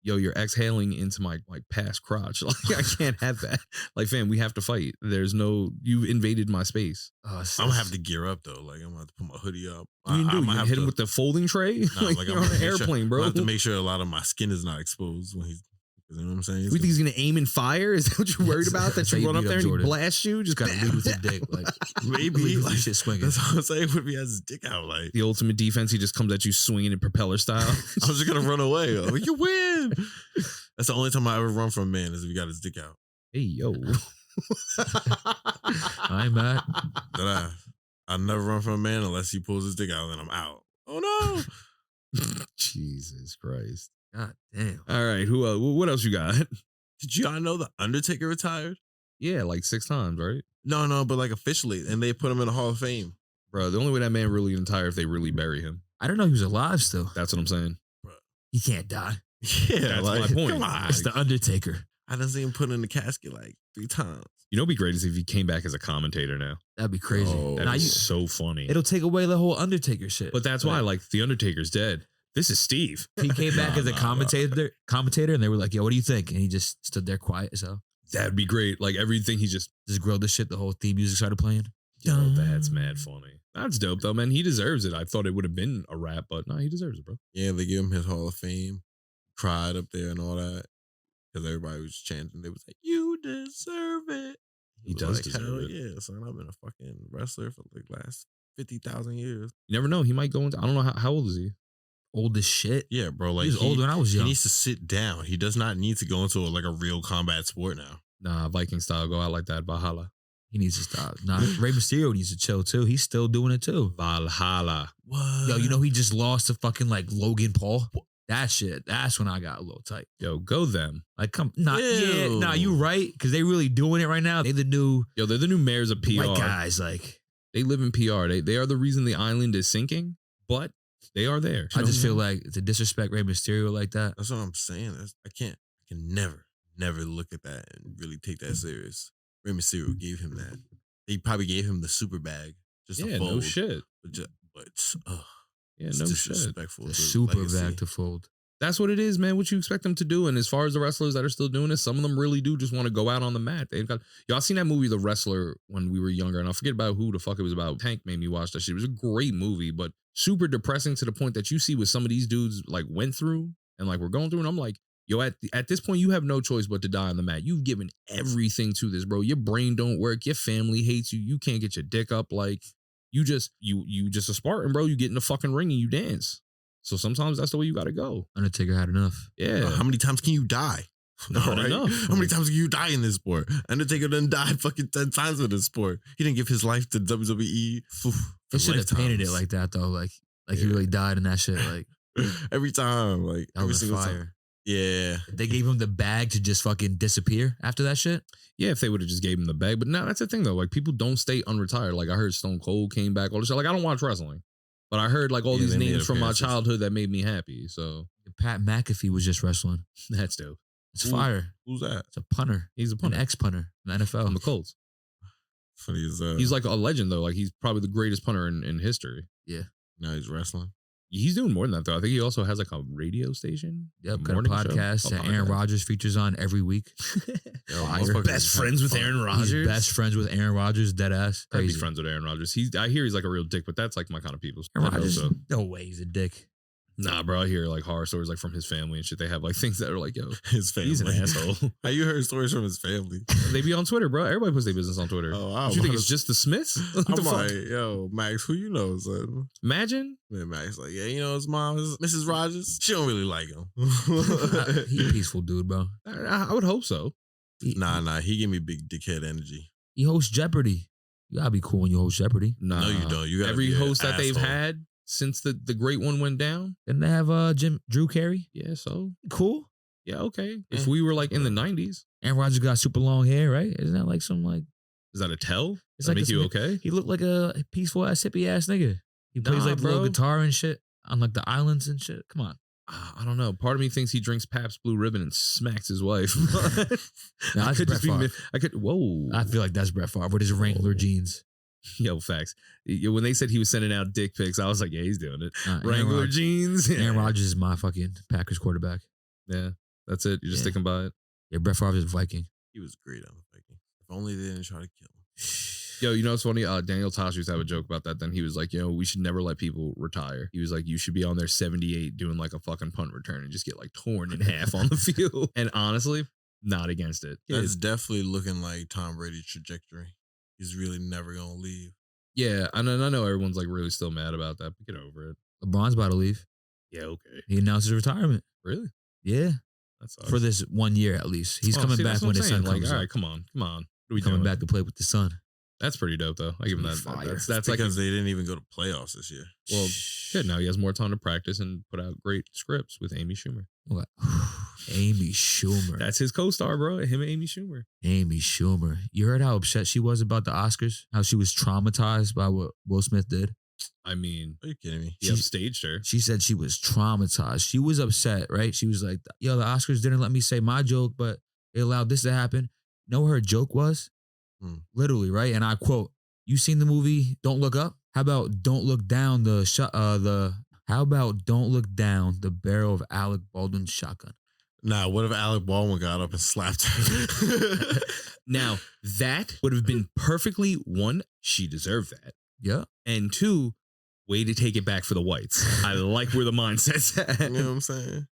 Yo, you're exhaling into my past crotch. Like I can't have that. Like, fam, we have to fight. There's no, you invaded my space. I'm gonna have to gear up though. Like I'm gonna have to put my hoodie up. You I might have hit him with the folding tray. Nah, like you're I'm on gonna an make airplane, bro. I have to make sure a lot of my skin is not exposed when he's. You know what I'm saying? You think he's gonna aim and fire? Is that what you're worried about? That you run up there and he Jordan. blast you? Just Gotta lead with your dick. Like, maybe like shit swinging. That's what I'm saying. What if he has his dick out? Like the ultimate defense. He just comes at you swinging in propeller style. I'm just gonna run away. Like, you win. That's the only time I ever run from a man is if he got his dick out. Hey yo, I ain't mad. I never run from a man unless he pulls his dick out, and then I'm out. Oh no! Jesus Christ! God damn. All right, who? What else you got? Did y'all know the Undertaker retired? Yeah, like 6 times, right? No, but like officially, and they put him in the Hall of Fame. Bro, the only way that man really retire if they really bury him. I don't know he was alive still. That's what I'm saying. He can't die. Yeah, That's like, my point. Come on. It's the Undertaker. I done seen him put in the casket like 3 times. You know, what'd be great is if he came back as a commentator now. That'd be crazy. Oh. That'd Now be you, so funny. it'll take away the whole Undertaker shit. But that's why, like, the Undertaker's dead. This is Steve. He came back as a Nah, commentator, and they were like, "Yo, what do you think?" And he just stood there quiet. So That'd be great. Like everything, he just grilled the shit. The whole theme music started playing. yo, that's mad funny. That's dope though, man. He deserves it. I thought it would have been a rap, but no, he deserves it, bro. Yeah, they give him his Hall of Fame. Cried up there and all that. Because everybody was chanting. They was like, "You deserve it." He was does like, deserve hell it. Yeah, son. I've been a fucking wrestler for like last 50,000 years. You never know. He might go into. I don't know how old is he. Old as shit. Yeah, bro. Like He was older when I was He young. needs to sit down. He does not need to go into like a real combat sport now. Nah, Viking style. Go out like that. Valhalla. He needs to stop. Nah, Rey Mysterio needs to chill too. He's still doing it too. Valhalla. What? Yo, you know he just lost to fucking like Logan Paul. That shit. That's when I got a little tight. Yo, go them. Like, come, nah, yeah, Ew. nah, you right? Because they really doing it right now. They the new Yo, they're the new mayors of PR. white guys. Like, They live in PR. They are the reason the island is sinking, but they are there. I just feel like to disrespect Rey Mysterio like that. That's what I'm saying. I can never look at that and really take that serious. Rey Mysterio gave him that. They probably gave him the super bag just to yeah, fold. no shit. But Yeah, it's no shit. disrespectful. The to super legacy. back to fold. That's what it is, man. What you expect them to do. And as far as the wrestlers that are still doing this, some of them really do just want to go out on the mat. They've got y'all seen that movie, The Wrestler, when we were younger, and I forget about who the fuck it was about. Tank made me watch that shit. It was a great movie, but super depressing to the point that you see what some of these dudes like went through and like we're going through. And I'm like, yo, at this point, you have no choice but to die on the mat. You've given everything to this, bro. Your brain don't work. Your family hates you. You can't get your dick up. Like you just a Spartan, bro. You get in the fucking ring and you dance. So sometimes that's the way you got to go. Undertaker had enough. Yeah. How many times can you die? Not enough. How many times can you die in this sport? Undertaker done died fucking 10 times in this sport. He didn't give his life to WWE. They should have painted it like that though. Like he really died in that shit. Like every time. Like that every was single fire. time. Yeah. They gave him the bag to just fucking disappear after that shit. Yeah, if they would have just gave him the bag. But no, that's the thing though. Like people don't stay unretired. Like I heard Stone Cold came back, all this shit. Like I don't watch wrestling. But I heard like all Yeah, these they made names from my appearances. childhood that made me happy. So Pat McAfee was just wrestling. that's dope. It's Ooh. fire. Who's that? It's a punter. He's a An punter ex-punter in the from the NFL. Colts. Funny as He's like a legend though. Like he's probably the greatest punter in history. now he's wrestling. He's doing more than that though. I think he also has like a radio station. Yep, a got a morning show. podcast that Aaron podcast. Rodgers features on every week. Yo, Fire. motherfuckers Best is friends with having Aaron fun. Rodgers. He's best friends with Aaron Rodgers, dead ass. I'd be Crazy. friends with Aaron Rodgers. I hear he's like a real dick, but that's like my kind of people. Aaron I hope Rodgers, so. no way he's a dick. Nah, bro. I hear like horror stories like from his family and shit. They have like things that are like, yo, His family. he's an asshole. How you heard stories from his family? They be on Twitter, bro. Everybody puts their business on Twitter. Oh, What you think it's just the Smiths? What the I'm fuck? like, yo, Max, who you know, son? Imagine. And Max like, yeah, you know his mom is Mrs. Rogers. She don't really like him. He a peaceful dude, bro. I would hope so. Nah. He give me big dickhead energy. He hosts Jeopardy. You gotta be cool when you host Jeopardy. Nah, No, you don't. You gotta every be an host that they've asshole. had since the great one went down. Didn't they have Drew Carey? Yeah, so Cool. yeah, okay. If Yeah. we were like in the 90s, Aaron Rodgers got super long hair, right? Isn't that like some like is that a tell? It's Does that like make a you Smith- okay? he looked like a peaceful ass hippie ass nigga. He plays Nah, like the little bro. guitar and shit on like the islands and shit. Come on. I don't know. Part of me thinks he drinks Pabst Blue Ribbon and smacks his wife. Nah, that's Brett Favre. Whoa. I feel like that's Brett Favre with his Wrangler jeans. Yo, facts. When they said he was sending out dick pics, I was like, yeah, he's doing it. Aaron Wrangler Rodgers. jeans. Yeah. Aaron Rodgers is my fucking Packers quarterback. Yeah, that's it. You're just Yeah. sticking by it. Yeah, Brett Favre is Viking. He was great on the Vikings. If only they didn't try to kill him. Yo, you know what's funny? Daniel Tosh used to have a joke about that. Then he was like, we should never let people retire. He was like, you should be on there 78 doing like a fucking punt return and just get like torn in half on the field. And honestly, not against it. That's definitely looking like Tom Brady's trajectory. He's really never gonna leave. Yeah, I know everyone's like really still mad about that, but get over it. LeBron's about to leave. Yeah, okay. He announced his retirement. Really? Yeah, That sucks. for this 1 year at least. He's coming see, back that's what when I'm his saying. son comes All up. right, come on. What are we Coming doing? back to play with the son. That's pretty dope, though. I give him that. Fire. That's Because like, they didn't even go to playoffs this year. well, good. Now he has more time to practice and put out great scripts with Amy Schumer. What? Amy Schumer. That's his co-star, bro. Him and Amy Schumer. Amy Schumer. You heard how upset she was about the Oscars? How she was traumatized by what Will Smith did? I mean, Are you kidding me? he upstaged her. She said she was traumatized. She was upset, right? She was like, yo, the Oscars didn't let me say my joke, but they allowed this to happen. You know what her joke was? Literally, right? And I quote, you seen the movie Don't Look Up? How about Don't Look Down how about Don't Look Down the barrel of Alec Baldwin's shotgun? Nah, what if Alec Baldwin got up and slapped her? Now, that would have been perfectly, one, she deserved that. Yeah. And two, way to take it back for the whites. I like where the mindset's at. You know what I'm saying?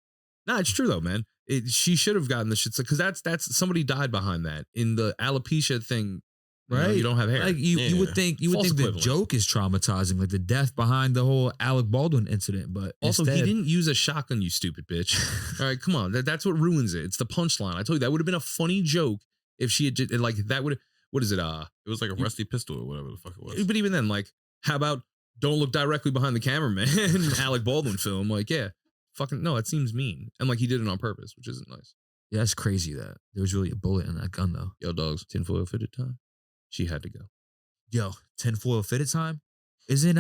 Nah, it's true though, man. She should have gotten the shit because that's somebody died behind that in the alopecia thing. Right. You don't have hair. Like you would think False the equivalence. joke is traumatizing, like the death behind the whole Alec Baldwin incident. But Also, instead, he didn't use a shotgun, you stupid bitch. All right, come on. That's what ruins it. It's the punchline. I told you that would have been a funny joke if she had just, like that would. What is it? It was like a rusty pistol or whatever the fuck it was. But even then, like, how about don't look directly behind the cameraman? Alec Baldwin film, like, yeah, fucking no. It seems mean, and like he did it on purpose, which isn't nice. Yeah, that's crazy that there was really a bullet in that gun though. Yo, dogs, tinfoil fitted time. She had to go. Yo, tinfoil fitted time. Isn't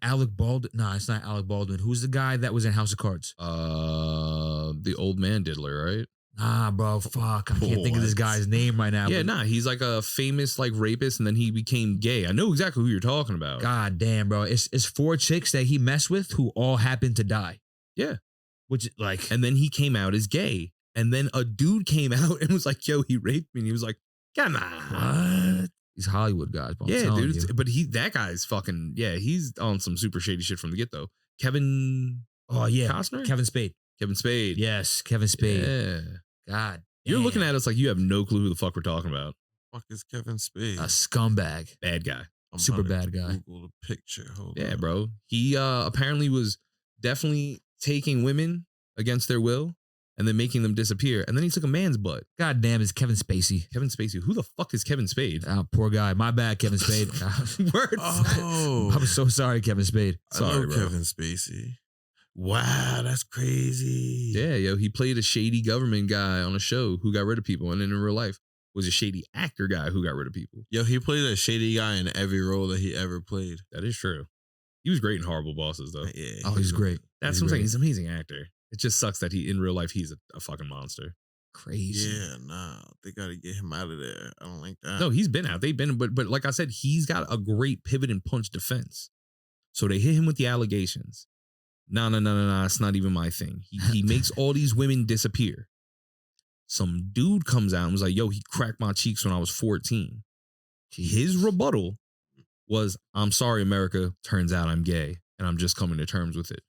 Alec Baldwin? Nah, it's not Alec Baldwin. Who's the guy that was in House of Cards? The old man diddler, right? Nah, bro, fuck. I can't think of this guy's name right now. Yeah, but nah, he's like a famous like rapist, and then he became gay. I know exactly who you're talking about. God damn, bro. It's 4 chicks that he messed with who all happened to die. Yeah. Which like And then he came out as gay. And then a dude came out and was like, yo, he raped me. And he was like, come on. what? These Hollywood guys, bro. I'm Yeah, telling dude. you. But that guy's fucking, yeah, he's on some super shady shit from the get though. Kevin Oh yeah, Costner? Kevin Spade. Kevin Spade. Yes, Kevin Spade. Yeah. God, You're looking damn. at us like you have no clue who the fuck we're talking about. Fuck is Kevin Spade? A scumbag, Bad guy. I'm super about to bad guy. Google the picture. Hold Yeah, on. bro. He apparently was definitely taking women against their will and then making them disappear. And then he took a man's butt. God damn, it's Kevin Spacey. Kevin Spacey. Who the fuck is Kevin Spade? Poor guy. My bad, Kevin Spade. Word. Oh, I'm so sorry, Kevin Spade. I Sorry, know bro. Kevin Spacey. Wow, that's crazy. Yeah, yo, he played a shady government guy on a show who got rid of people, and then in real life was a shady actor guy who got rid of people. Yo, he played a shady guy in every role that he ever played. That is true. He was great in Horrible Bosses, though. Yeah. Oh, he's great. That's He's what I'm saying. great. He's an amazing actor. It just sucks that in real life he's a fucking monster. Crazy. Yeah, nah. They gotta get him out of there. I don't like that. No, he's been out. They've been, but like I said, he's got a great pivot and punch defense. So they hit him with the allegations. No, it's not even my thing. He makes all these women disappear. Some dude comes out and was like, yo, he cracked my cheeks when I was 14. His rebuttal was, I'm sorry, America. Turns out I'm gay and I'm just coming to terms with it.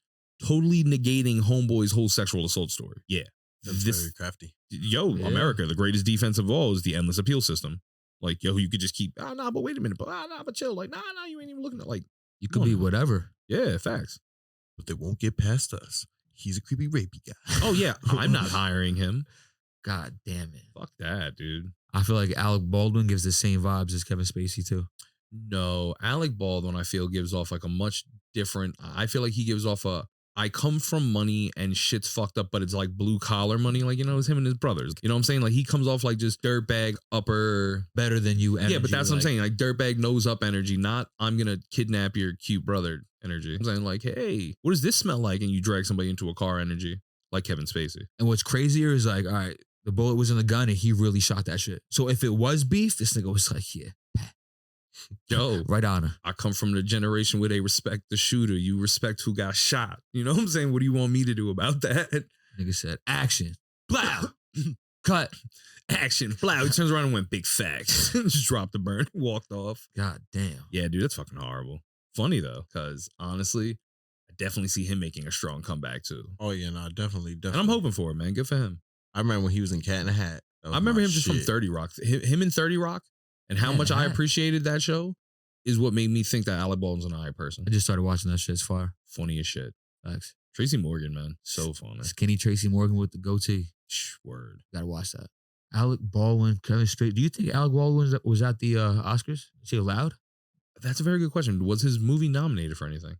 Totally negating Homeboy's whole sexual assault story. Yeah. That's very crafty. Yo, Yeah. America, the greatest defense of all is the endless appeal system. Like, yo, you could just keep, nah, but wait a minute. But but chill. Like, nah, you ain't even looking at like, You could be whatever. yeah, facts. But they won't get past us. He's a creepy rapey guy. Oh, yeah, I'm not hiring him. God damn it. Fuck that, dude. I feel like Alec Baldwin gives the same vibes as Kevin Spacey too. No, Alec Baldwin, I feel, gives off like a much different, I feel like he gives off a I come from money and shit's fucked up, but it's like blue collar money. Like, you know, it's him and his brothers. You know what I'm saying? Like he comes off like just dirtbag upper. Better than you energy. Yeah, but that's what I'm like- saying. Like dirtbag nose up energy, not I'm going to kidnap your cute brother energy. I'm saying like, hey, what does this smell like? And you drag somebody into a car energy like Kevin Spacey. And what's crazier is like, all right, the bullet was in the gun and he really shot that shit. So if it was beef, this nigga was like, yeah, Yo, right on her. I come from the generation where they respect the shooter. You respect who got shot. You know what I'm saying? What do you want me to do about that? Nigga said, action. Blow. Cut. Action. Blow. He turns around and went, big facts. Just dropped the burn. Walked off. God damn. Yeah, dude, that's fucking horrible. Funny though, because honestly, I definitely see him making a strong comeback too. Oh yeah, no, definitely. And I'm hoping for it, man. Good for him. I remember when he was in Cat in the Hat. That was I remember my him just from shit. 30 Rock. Him in 30 Rock and how Yeah, much I yeah. appreciated that show is what made me think that Alec Baldwin's an eye person. I just started watching that shit. It's fire. Funny as shit. Facts. Tracy Morgan, man. So funny. Skinny Tracy Morgan with the goatee. Word. Gotta watch that. Alec Baldwin, Kevin Spacey. Do you think Alec Baldwin was at the Oscars? Is he allowed? That's a very good question. Was his movie nominated for anything?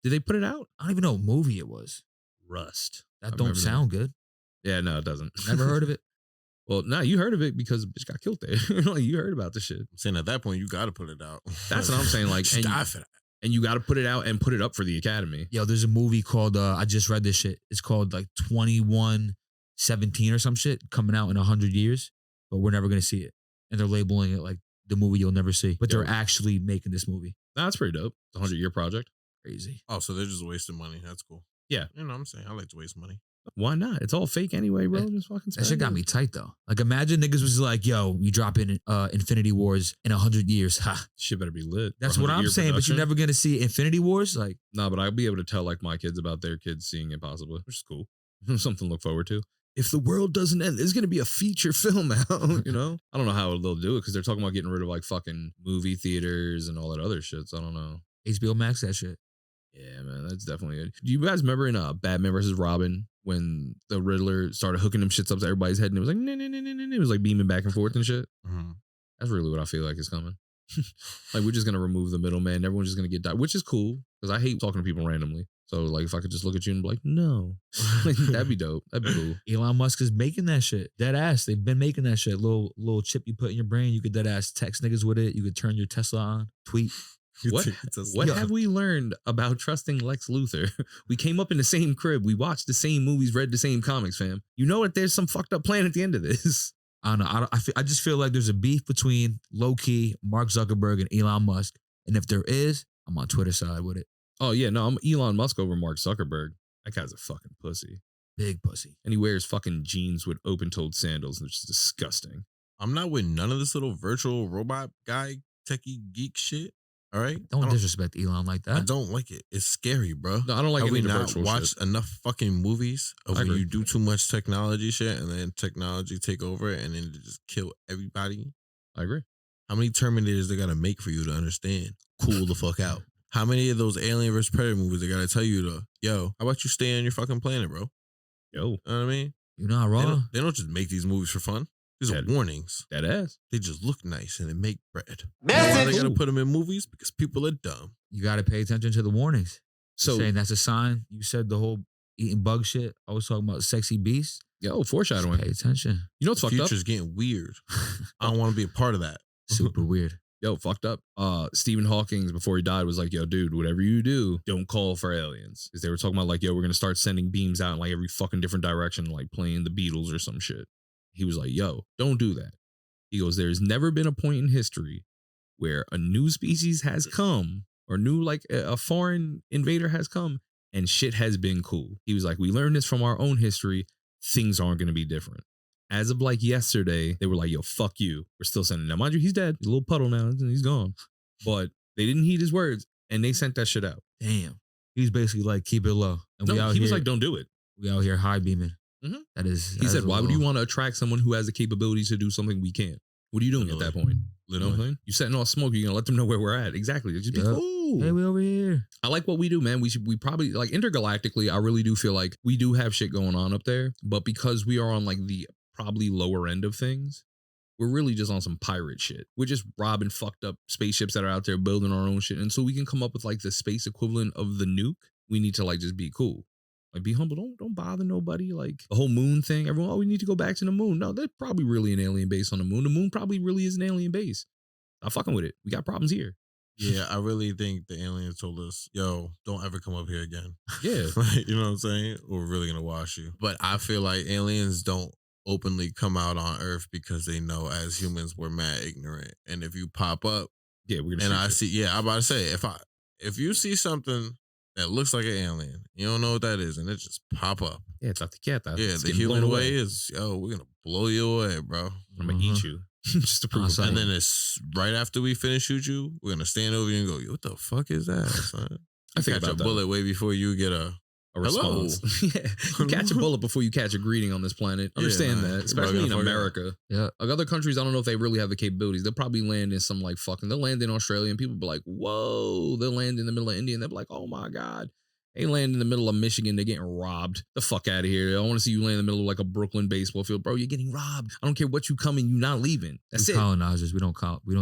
Did they put it out? I don't even know what movie it was. Rust. That I don't remember sound good. Yeah, no, it doesn't. Never heard of it. Well, no, you heard of it because a bitch got killed there. Like you heard about the shit. I'm saying at that point you got to put it out. That's what I'm saying. Like, She and died for that. you got to put it out and put it up for the Academy. Yo, there's a movie called, I just read this shit. It's called like 2117 or some shit coming out in 100 years, but we're never going to see it. And they're labeling it like the movie you'll never see. But they're Yo. actually making this movie. Nah, that's pretty dope. It's a 100-year project. Crazy. Oh, so they're just wasting money. That's cool. Yeah. You know what I'm saying? I like to waste money. Why not? It's all fake anyway, bro. Just fucking That shit spend got it. me tight though. Like imagine niggas was like, yo, you drop in Infinity Wars in 100 years. Ha. Shit better be lit. That's For what I'm 100-year saying, but you're production. never going to see Infinity Wars? Like, Nah, but I'll be able to tell like my kids about their kids seeing it possibly, which is cool. Something to look forward to. If the world doesn't end, there's gonna be a feature film out. You know, I don't know how they'll do it because they're talking about getting rid of like fucking movie theaters and all that other shit. So I don't know. HBO Max, that shit. Yeah, man, that's definitely it. Do you guys remember in Batman versus Robin when the Riddler started hooking them shits up to everybody's head and it was like, no, no, no, no, no. It was like beaming back and forth and shit. Mhm. That's really what I feel like is coming. Like we're just gonna remove the middleman. Everyone's just gonna get died, which is cool because I hate talking to people randomly. So like if I could just look at you and be like, no, like, that'd be dope. That'd be cool. Elon Musk is making that shit. Dead ass. They've been making that shit. Little chip you put in your brain. You could dead ass text niggas with it. You could turn your Tesla on, tweet. What have we learned about trusting Lex Luthor? We came up in the same crib. We watched the same movies, read the same comics, fam. You know that there's some fucked up plan at the end of this. I don't know. I just feel like there's a beef between low key Mark Zuckerberg and Elon Musk. And if there is, I'm on Twitter side with it. Oh yeah, no, I'm Elon Musk over Mark Zuckerberg. That guy's a fucking pussy. Big pussy. And he wears fucking jeans with open-toed sandals, which is disgusting. I'm not with none of this little virtual robot guy, techie geek shit. All right? Don't I disrespect Elon like I that. don't like it. It's scary, bro. No, I don't like Have any we of the not virtual watched shit. enough fucking movies of I when agree. you do too much technology shit and then technology take over and then just kill everybody? I agree. How many Terminators they gotta make for you to understand? Cool the fuck out. How many of those Alien vs Predator movies they gotta tell you to, yo, how about you stay on your fucking planet, bro? Yo, You know what I mean? You're not They wrong. don't just make these movies for fun. These are Dead. warnings. that ass. They just look nice and they make bread. You know why they gotta put them in movies? Because people are dumb. You got to pay attention to the warnings. So, Saying that's a sign. You said the whole eating bug shit. I was talking about sexy beasts. yo, Just foreshadowing. pay attention. You know what's The fucked up? future's getting weird. I don't want to be a part of that. Super weird. Yo, fucked up. Stephen Hawking, before he died, was like, yo, dude, whatever you do, don't call for aliens. Because they were talking about like, yo, we're gonna start sending beams out in like every fucking different direction, like playing the Beatles or some shit. He was like, yo, don't do that. He goes, there's never been a point in history where a new species has come or new like a foreign invader has come and shit has been cool. He was like, we learned this from our own history. Things aren't gonna be different. As of like yesterday, they were like, yo, fuck you. We're still sending. Now, mind you, he's dead. He's a little puddle now. He's gone. But they didn't heed his words and they sent that shit out. Damn. He was basically like, keep it low. And No, we out he was here, like, don't do it. we out here high beaming. Mhm. That is. He said, why would you want to attract someone who has the capabilities to do something we can't? What are you doing at that point? You know what I'm saying? You're setting off smoke. You're going to let them know where we're at. Exactly. Just be Yep. cool. Hey, we over here. I like what we do, man. We probably like intergalactically. I really do feel like we do have shit going on up there, but because we are on like the probably lower end of things, we're really just on some pirate shit. We're just robbing fucked up spaceships that are out there building our own shit. And so we can come up with like the space equivalent of the nuke. We need to like just be cool. Like, be humble. Don't bother nobody. Like, the whole moon thing. Everyone, we need to go back to the moon. No, there's probably really an alien base on the moon. The moon probably really is an alien base. I'm fucking with it. We got problems here. Yeah, I really think the aliens told us, yo, don't ever come up here again. Yeah. Like, you know what I'm saying? We're really going to wash you. But I feel like aliens don't openly come out on Earth because they know as humans we're mad ignorant. And if you pop up, Yeah, we're gonna and shoot I you. see, yeah, I'm about to say, if you see something that looks like an alien, you don't know what that is, and it just pop up. Yeah, it's not the cat. Yeah, the human way is, yo, we're gonna blow you away, bro. I'm gonna eat you just to prove Awesome. it. And then it's right after we finish shoot you, we're gonna stand over you and go, yo, what the fuck is that, son? I think Catch a about that. bullet way before you get a response. Yeah, you catch a bullet before you catch a greeting on this planet. Understand man. that, especially in Fuck it up. America. Yeah. Like other countries, I don't know if they really have the capabilities. They'll probably land in some like fucking. They'll land in Australia, and people be like, "Whoa!" They'll land in the middle of India, and they'll be like, "Oh my god!" They land in the middle of Michigan, they're getting robbed. The fuck out of here! I want to see you land in the middle of like a Brooklyn baseball field, bro. You're getting robbed. I don't care what you come in, you not leaving. That's We it. colonizers. We don't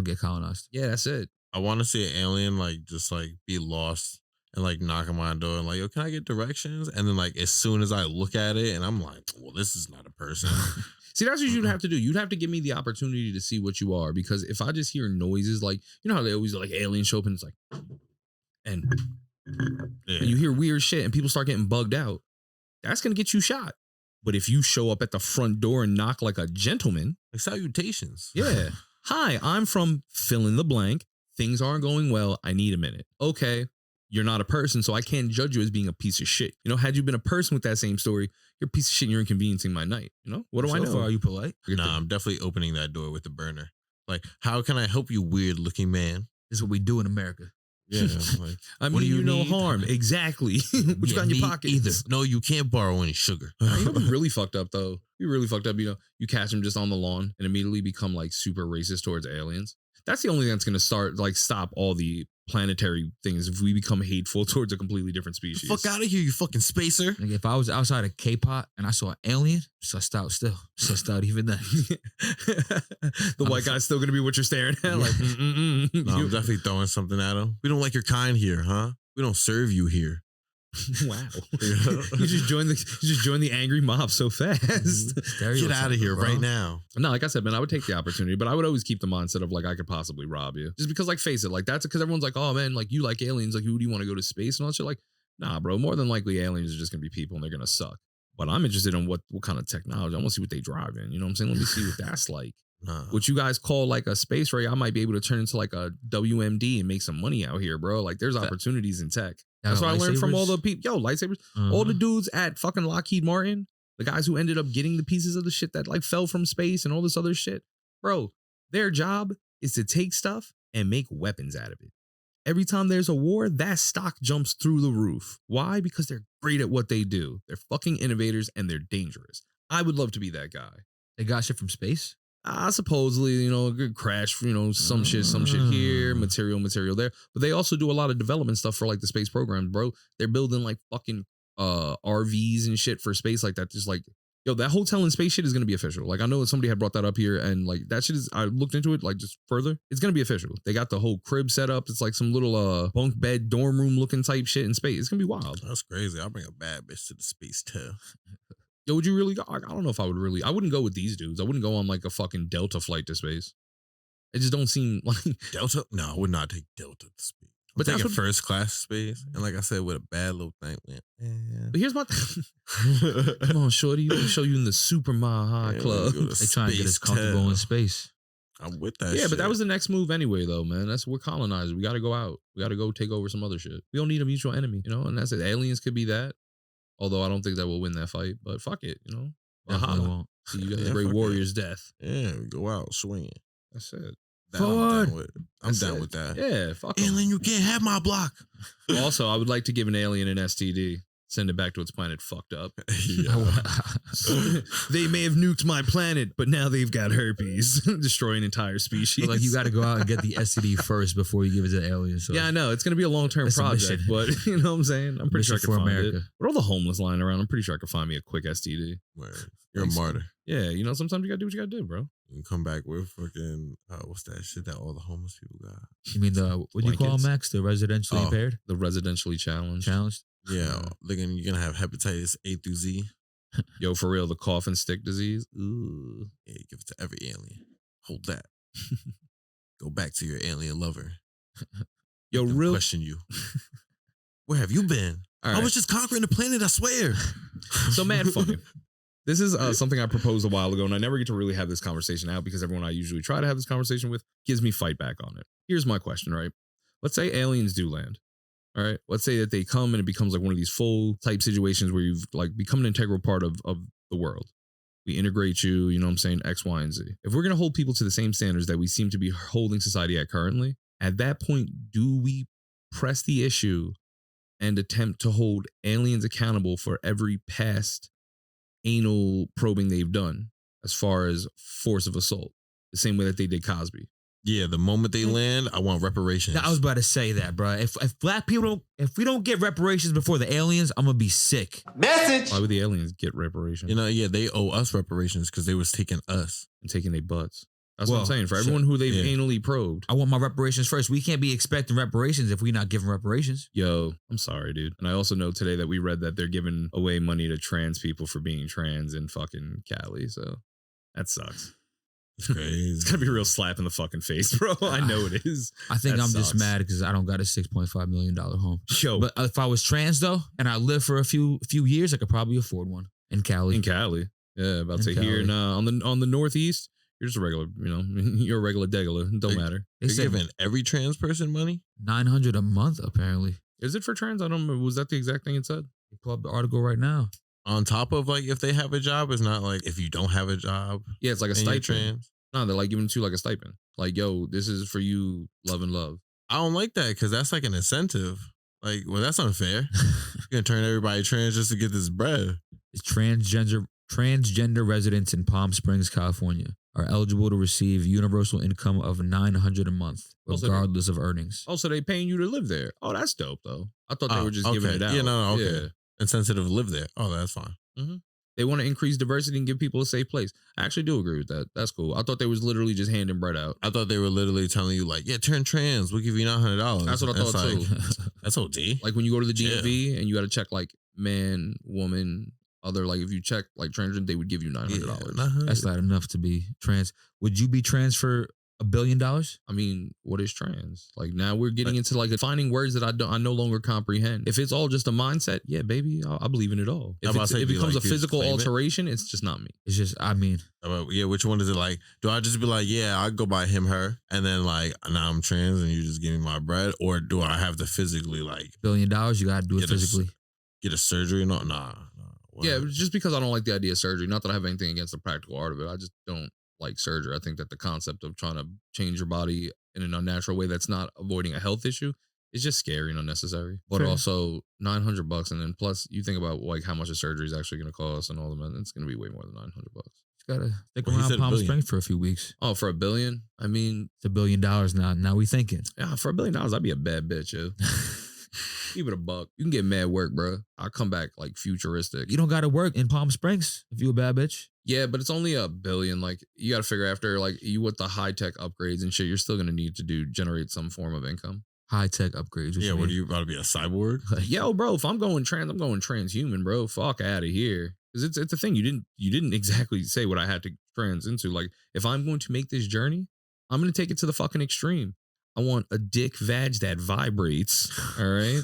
get colonized. Yeah, that's it. I want to see an alien like just like be lost and like knock on my door and like, yo, can I get directions? And then like as soon as I look at it and I'm like, well, this is not a person. See, that's what you'd have to do. You'd have to give me the opportunity to see what you are, because if I just hear noises, like, you know how they always like aliens show up and it's like, and you hear weird shit and people start getting bugged out, that's gonna get you shot. But if you show up at the front door and knock like a gentleman, Like salutations. yeah, hi, I'm from fill in the blank. Things aren't going well. I need a minute. Okay, you're not a person, so I can't judge you as being a piece of shit. You know, had you been a person with that same story, you're a piece of shit and you're inconveniencing my night. You know, what do I know? So far, are you polite? Nah, I'm definitely opening that door with the burner. Like, how can I help you, weird looking man? This is what we do in America. Yeah. Like, I what mean, do you no need? harm. Exactly. What you got in me your pocket? either. No, you can't borrow any sugar. You know what really fucked up though? You really fucked up. You know, you catch them just on the lawn and immediately become like super racist towards aliens. That's the only thing that's going to start like stop all the planetary things if we become hateful towards a completely different species. Fuck out of here, you fucking spacer. Like if I was outside of K-pop and I saw an alien, sussed out still. Sussed out even then. The white guy's still going to be what you're staring at. Like, No, I'm definitely throwing something at him. We don't like your kind here, huh? We don't serve you here. wow. You just joined the angry mob so fast. Get out of here right now. No, like I said, man, I would take the opportunity, but I would always keep the mindset of like I could possibly rob you. Just because, like, face it, like that's because everyone's like, oh man, like you like aliens, like who do you want to go to space and all that shit? Like, nah, bro. More than likely, aliens are just gonna be people and they're gonna suck. But I'm interested in what kind of technology. I want to see what they drive in. You know what I'm saying? Let me see what that's like. Nah. What you guys call like a space ray, I might be able to turn into like a WMD and make some money out here, bro. Like there's opportunities in tech. That's what I learned from all the people. Yo, lightsabers. All the dudes at fucking Lockheed Martin, the guys who ended up getting the pieces of the shit that like fell from space and all this other shit. Bro, their job is to take stuff and make weapons out of it. Every time there's a war, that stock jumps through the roof. Why? Because they're great at what they do. They're fucking innovators and they're dangerous. I would love to be that guy. They got shit from space? Supposedly, you know, a good crash, you know, some shit here, material there. But they also do a lot of development stuff for like the space programs, bro. They're building like fucking RVs and shit for space like that. Just like, yo, that hotel in space shit is gonna be official. Like I know somebody had brought that up here and like that shit is, I looked into it like just further. It's gonna be official. They got the whole crib set up. It's like some little bunk bed dorm room looking type shit in space. It's gonna be wild. That's crazy. I'll bring a bad bitch to the space too. Yo, would you really go? I don't know if I would really. I wouldn't go with these dudes. I wouldn't go on like a fucking Delta flight to space. It just don't seem like Delta? No, I would not take Delta to space. But But that's taking what- first class space. And like I said, with a bad little thing. But here's my come on, shorty. Let me show you in the Super Mile High Club. They trying to get us comfortable in space. I'm with that Yeah, shit. but that was the next move anyway, though, man. We're colonizers. We got to go out. We got to go take over some other shit. We don't need a mutual enemy, you know. And that's it. Aliens could be that. Although I don't think that will win that fight. But fuck it, you know. Definitely Valhalla. won't. See, you got Yeah, the great fuck it. warrior's death. Yeah, we go out swinging. That's it. That I'm Forward. down with. I'm That's down it. with that. Yeah, fuck 'em. Alien, you can't have my block. Also, I would like to give an alien an STD. Send it back to its planet fucked up. They may have nuked my planet, but now they've got herpes. Destroy an entire species. Like you got to go out and get the STD first before you give it to the alien. So Yeah, I know. It's going to be a long-term It's a project, mission. but you know what I'm saying? I'm pretty sure I Mission can for find America. it. With all the homeless lying around, I'm pretty sure I can find me a quick STD. Word. You're a Thanks. martyr. Yeah, you know, sometimes you got to do what you got to do, bro. You can come back with fucking, what's that shit that all the homeless people got? you mean the what do you call Blankets. them, Max? The residentially Oh. impaired The residentially challenged. challenged. Yeah, you're gonna have hepatitis A through Z. Yo, for real, the cough and stick disease. Ooh. Yeah, you give it to every alien. Hold that. Go back to your alien lover. Yo, Make them real question you. Where have you been? All I right. was just conquering the planet, I swear. So mad funny. This is something I proposed a while ago, and I never get to really have this conversation out because everyone I usually try to have this conversation with gives me fight back on it. Here's my question, right? Let's say aliens do land. All right. Let's say that they come and it becomes like one of these full type situations where you've like become an integral part of the world. We integrate you, you know what I'm saying, X, Y, and Z. If we're going to hold people to the same standards that we seem to be holding society at currently, at that point, do we press the issue and attempt to hold aliens accountable for every past anal probing they've done as far as force of assault, the same way that they did Cosby? Yeah, the moment they land, I want reparations. I was about to say that, bro. If black people, if we don't get reparations before the aliens, I'm gonna be sick. Why would the aliens get reparations? You know, yeah, they owe us reparations because they was taking us. And taking their butts. That's what I'm Well, saying. For everyone who they've yeah. anally probed. I want my reparations first. We can't be expecting reparations if we're not giving reparations. Yo, I'm sorry, dude. And I also know today that we read that they're giving away money to trans people for being trans in fucking Cali. So that sucks. It's crazy. It's gonna be a real slap in the fucking face, bro. I know it is. I think That I'm just sucks. mad because I don't got a $6.5 million home. Yo, But if I was trans though, and I lived for a few years, I could probably afford one in Cali. in Cali. Yeah, about to In say here Cali. on the northeast, you're just a regular, you know, you're a regular degular. It don't matter. They They're said giving every trans person money? $900 a month apparently. Is it for trans? I don't remember. Was that the exact thing it said? They pull up the article right now. On top of like if they have a job, it's not like if you don't have a job Yeah, it's like a and you're stipend. trans. No, they're like giving it to you like a stipend. Like, yo, this is for you, love and love. I don't like that because that's like an incentive. Like, well, that's unfair. You're gonna turn everybody trans just to get this bread. It's transgender residents in Palm Springs, California, are eligible to receive universal income of $900 a month, Also, regardless of earnings. Also, they paying you to live there. Oh, that's dope though. I thought they Oh, were just giving okay. it out. Yeah, no, okay. Yeah. Insensitive to live there. Oh, that's fine. They want to increase diversity and give people a safe place. I actually do agree with that. That's cool. I thought they was literally just handing bread out. I thought they were literally telling you like, yeah, turn trans. We'll give you $900. That's what I thought like, too. That's OD. Like when you go to the DMV and you got to check like man, woman, other, like if you check like transgender, they would give you $900. $900. That's not enough to be trans. Would you be trans for $1 billion? I mean, what is trans? Like now we're getting into like defining words that I no longer comprehend. If it's all just a mindset, yeah, baby, I believe in it all. I'm If, about to say, it be becomes like, a you just physical claim it? alteration, it's just not me. It's just, I mean, Yeah, which one is it like? Do I just be like, yeah, I go by him, her, and then like now I'm trans and you just give me my bread? Or do I have to physically like $1 billion, you got to do it Get a s- physically. get a surgery? No, nah. Yeah, just because I don't like the idea of surgery. Not that I have anything against the practical art of it. I just don't like surgery. I think that the concept of trying to change your body in an unnatural way that's not avoiding a health issue is just scary and unnecessary. But Fair. also $900, and then plus you think about like how much a surgery is actually going to cost and all the money. It's going to be way more than $900. Just got to stick Well, he around said $1 Palm billion. Springs for a few weeks. Oh, for $1 billion? I mean, It's $1 billion now. Now we thinking. yeah, for $1 billion, I'd be a bad bitch, yo. Keep it a buck. You can get mad work, bro. I'll come back like futuristic. You don't got to work in Palm Springs if you a bad bitch. Yeah, but it's only $1 billion. Like you got to figure after like you with the high tech upgrades and shit, you're still gonna need to generate some form of income. High tech upgrades. Yeah, what are you about to be a cyborg? Yo, bro, if I'm going trans, I'm going transhuman, bro. Fuck out of here. Because it's a thing. You didn't exactly say what I had to trans into. Like if I'm going to make this journey, I'm gonna take it to the fucking extreme. I want a dick vag that vibrates. All right.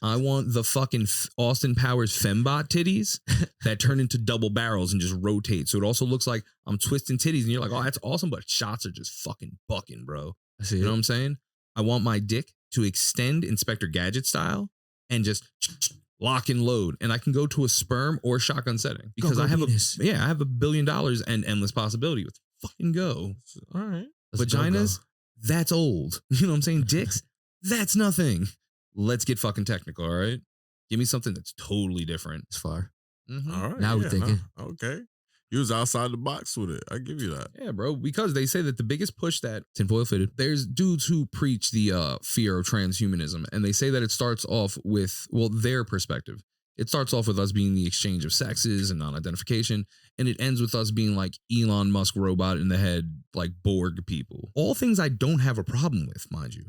I want the fucking Austin Powers fembot titties that turn into double barrels and just rotate. So it also looks like I'm twisting titties and you're like, oh, that's awesome. But shots are just fucking bucking, bro. I see You know it. what I'm saying? I want my dick to extend Inspector Gadget style and just lock and load. And I can go to a sperm or shotgun setting because Go, I have penis. I have $1 billion and endless possibility with fucking go. All right. Let's go, Vaginas, go. that's old. You know what I'm saying? Dicks, that's nothing. Let's get fucking technical, all right? Give me something that's totally different. It's far. Mhm. All right. Now we're thinking. no, okay. You was outside the box with it. I give you that. Yeah, bro, because they say that the biggest push that tinfoil fitted, there's dudes who preach the fear of transhumanism, and they say that it starts off with, well, their perspective. It starts off with us being the exchange of sexes and non-identification, and it ends with us being like Elon Musk robot in the head, like Borg people. All things I don't have a problem with, mind you.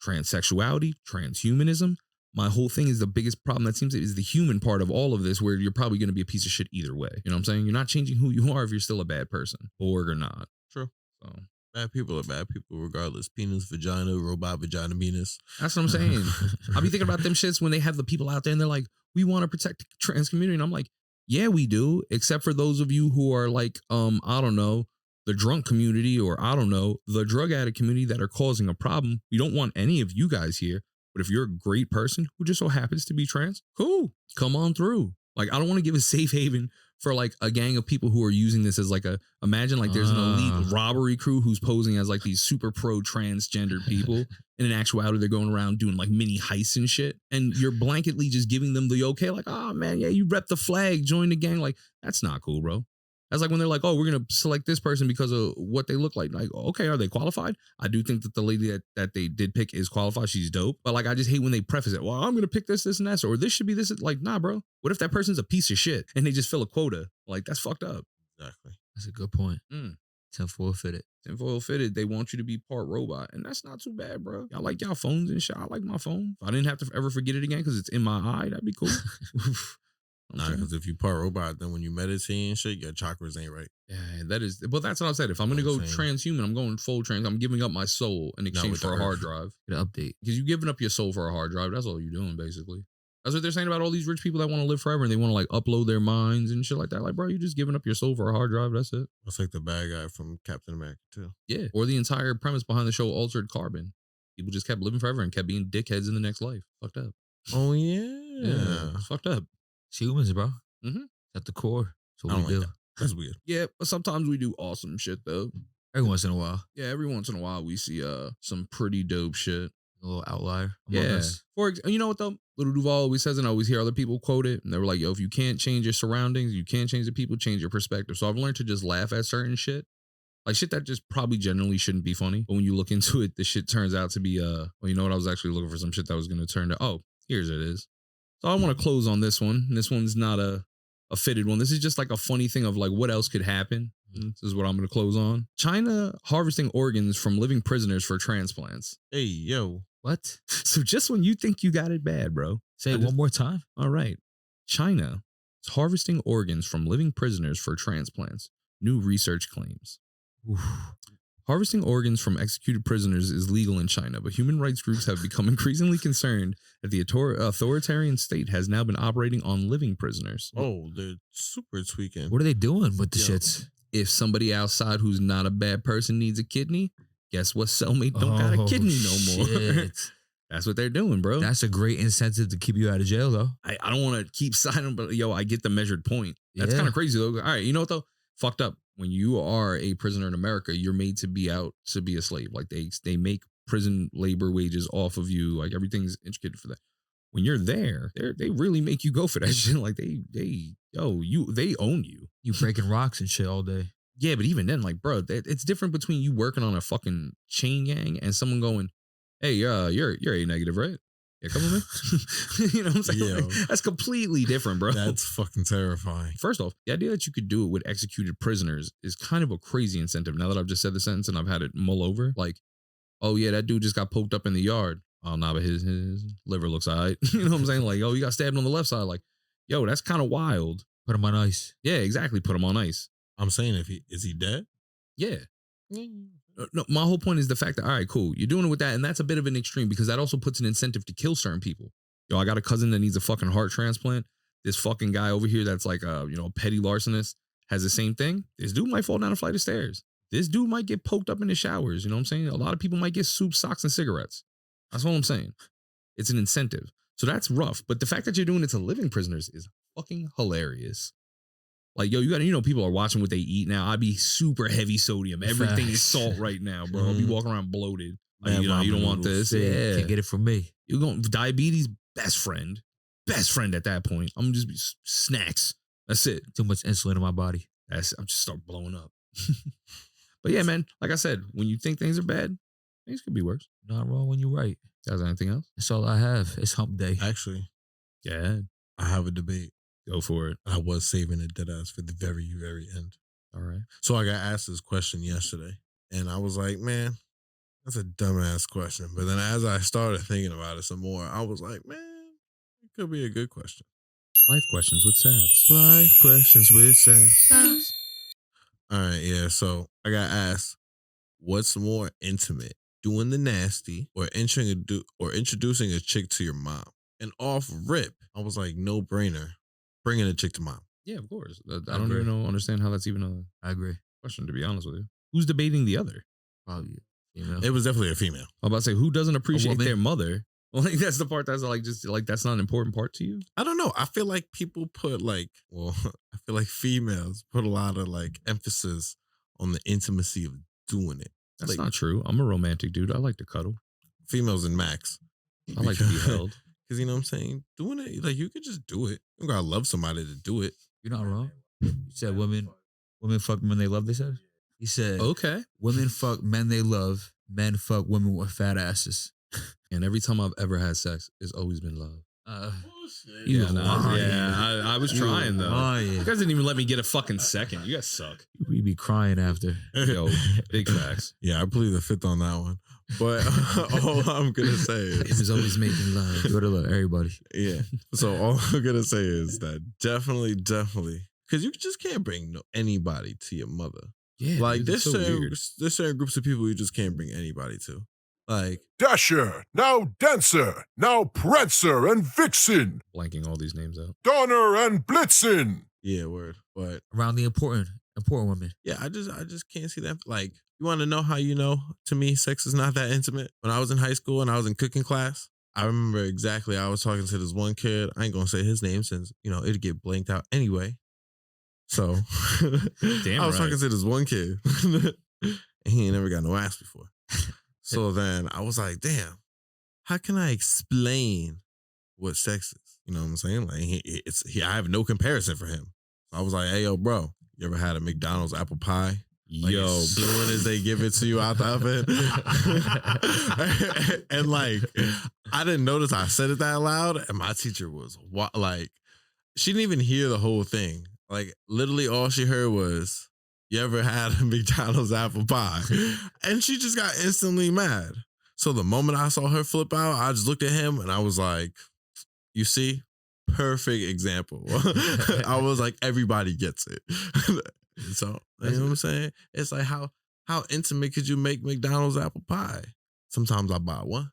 Transsexuality, transhumanism, my whole thing is the biggest problem that seems is the human part of all of this, where you're probably going to be a piece of shit either way. You know what I'm saying? You're not changing who you are if you're still a bad person, Borg or not. True. So bad people are bad people regardless. Penis, vagina, robot, vagina, penis. that's what I'm saying. I'll be thinking about them shits when they have the people out there and they're like, we want to protect the trans community. And I'm like, yeah, we do. Except for those of you who are like, I don't know, the drunk community, or I don't know, the drug addict community that are causing a problem. We don't want any of you guys here. But if you're a great person who just so happens to be trans, cool, come on through. Like, I don't want to give a safe haven for like a gang of people who are using this as like imagine like there's an elite robbery crew who's posing as like these super pro transgendered people. And in actuality, they're going around doing like mini heists and shit. And you're blanketly just giving them the okay, like, oh man, yeah, you rep the flag, join the gang. Like, that's not cool, bro. That's like when they're like, oh, we're going to select this person because of what they look like. Like, okay, are they qualified? I do think that the lady that they did pick is qualified. She's dope. But like, I just hate when they preface it. Well, I'm going to pick this and that. Or this should be this. Like, nah, bro. What if that person's a piece of shit and they just fill a quota? Like, that's fucked up. Exactly. That's a good point. Tinfoil fitted. Tinfoil fitted. They want you to be part robot. And that's not too bad, bro. Y'all like y'all phones and shit. I like my phone. If I didn't have to ever forget it again because it's in my eye, that'd be cool. Nah, because if you part robot, then when you meditate and shit, your chakras ain't right. Yeah, that is. Well, that's what I said. If I'm going to go transhuman, I'm going full trans. I'm giving up my soul in exchange for a hard drive. Get an update. Because you're giving up your soul for a hard drive. That's all you're doing, basically. That's what they're saying about all these rich people that want to live forever and they want to like upload their minds and shit like that. Like, bro, you're just giving up your soul for a hard drive. That's it. That's like the bad guy from Captain America, too. Yeah. Or the entire premise behind the show, Altered Carbon. People just kept living forever and kept being dickheads in the next life. Fucked up. Oh, yeah. Yeah. It's fucked up. It's humans, bro. Mm-hmm. At the core. So I we don't do. like that. That's weird. Yeah, but sometimes we do awesome shit, though. Every once in a while. Yeah, every once in a while we see some pretty dope shit. A little outlier among Yeah. us. You know what though? Little Duval always says, and I always hear other people quote it, and they were like, yo, if you can't change your surroundings, you can't change the people, change your perspective. So I've learned to just laugh at certain shit. Like shit that just probably generally shouldn't be funny. But when you look into it, the shit turns out to be, well, you know what? I was actually looking for some shit that was going to turn to, oh, here's it is. So I want to close on this one. This one's not a fitted one. This is just like a funny thing of like what else could happen. This is what I'm going to close on. China harvesting organs from living prisoners for transplants. Hey, yo. What? So just when you think you got it bad, bro. Say it one more time. All right. China is harvesting organs from living prisoners for transplants. New research claims. Oof. Harvesting organs from executed prisoners is legal in China, but human rights groups have become increasingly concerned that the authoritarian state has now been operating on living prisoners. Oh, they're super tweaking. What are they doing with the shits? If somebody outside who's not a bad person needs a kidney, guess what cellmate don't got a kidney no more. Shit. That's what they're doing, bro. That's a great incentive to keep you out of jail, though. I don't want to keep signing, but yo, I get the measured point. That's Yeah. kind of crazy, though. All right, you know what, though? Fucked up. When you are a prisoner in America, you're made to be out to be a slave. Like they make prison labor wages off of you. Like everything's intricate for that. When you're there, they really make you go for that shit. Like they own you. You breaking rocks and shit all day. Yeah, but even then, like, bro, it's different between you working on a fucking chain gang and someone going, hey, you're A negative, right? Yeah, come with me. You know what I'm saying? Yo. Like, that's completely different, bro. That's fucking terrifying. First off, the idea that you could do it with executed prisoners is kind of a crazy incentive. Now that I've just said the sentence and I've had it mull over, like, oh yeah, that dude just got poked up in the yard. Oh, nah, but his liver looks all right. You know what I'm saying? Like, oh, he got stabbed on the left side. Like, yo, that's kind of wild. Put him on ice. Yeah, exactly. Put him on ice. I'm saying, is he dead? Yeah. No, my whole point is the fact that, all right, cool, you're doing it with that, and that's a bit of an extreme because that also puts an incentive to kill certain people. Yo, I got a cousin that needs a fucking heart transplant. This fucking guy over here that's like a petty larcenist has the same thing. This dude might fall down a flight of stairs. This dude might get poked up in the showers. You know what I'm saying? A lot of people might get soup, socks, and cigarettes. That's all I'm saying. It's an incentive. So that's rough. But the fact that you're doing it to living prisoners is fucking hilarious. Like, yo, people are watching what they eat now. I be super heavy sodium. Everything is salt right now, bro. I'll be walking around bloated. Like, you don't want this. Yeah. Can't get it from me. You're going diabetes, best friend at that point. I'm gonna just be snacks. That's it. Too much insulin in my body. I'm just start blowing up. But yeah, man, like I said, when you think things are bad, things could be worse. Not wrong when you're right. Guys, anything else? That's all I have. It's hump day. Actually, Yeah. I have a debate. Go for it. I was saving it deadass for the very, very end. All right. So I got asked this question yesterday, and I was like, man, that's a dumbass question. But then as I started thinking about it some more, I was like, man, could be a good question. Life questions with Sabs. Life questions with Sabs. All right, yeah. So I got asked, what's more intimate, doing the nasty or introducing a chick to your mom? And off rip, I was like, no brainer, bringing a chick to mom. Yeah, of course. I don't even understand how that's even I agree. question, to be honest with you. Who's debating the other? Probably, you know. It was definitely a female. I'm about to say, who doesn't appreciate woman. their mother? Like, that's the part that's like, just like, that's not an important part to you? I don't know. I feel like people put I feel like females put a lot of like emphasis on the intimacy of doing it. That's like, not true. I'm a romantic dude. I like to cuddle. Females and max. I like to be held. Because you know what I'm saying? Doing it, like you could just do it. You gotta love somebody to do it. You're not wrong. You said women fuck men they love, they said? He said, Okay. women fuck men they love, men fuck women with fat asses. And every time I've ever had sex, it's always been love. You Yeah, lying. I was You trying though. lying. You guys didn't even let me get a fucking second. You guys suck. We be crying after. Yo, big facts. Yeah, I plead the fifth on that one. But all I'm gonna say It is was always making love. Go to love everybody. yeah. So all I'm gonna say is that definitely, because you just can't bring anybody to your mother. Yeah, Like dude, there's that's so certain weird. there's certain groups of people you just can't bring anybody to. Like Dasher, now Dancer, now Prancer and Vixen, Blanking all these names out. Donner and Blitzen. yeah, word. But Around the important women. yeah, I just can't see that. Like, you want to know how you know? To me, sex is not that intimate. When I was in high school and I was in cooking class, I remember exactly. I was talking to this one kid. I ain't gonna say his name since it'd get blanked out anyway. So Damn I was right. talking to this one kid, and he ain't never got no ass before. So then I was like, damn, how can I explain what sex is? You know what I'm saying? Like, I have no comparison for him. So I was like, hey, yo, bro, you ever had a McDonald's apple pie? Like, Yo, as soon as they give it to you out the oven. And like, I didn't notice I said it that loud. And my teacher was like, she didn't even hear the whole thing. Like, literally all she heard was, you ever had a McDonald's apple pie? And she just got instantly mad. So the moment I saw her flip out, I just looked at him and I was like, you see? Perfect example. I was like, everybody gets it. So, you know what I'm saying? It's like, how intimate could you make McDonald's apple pie? Sometimes I buy one.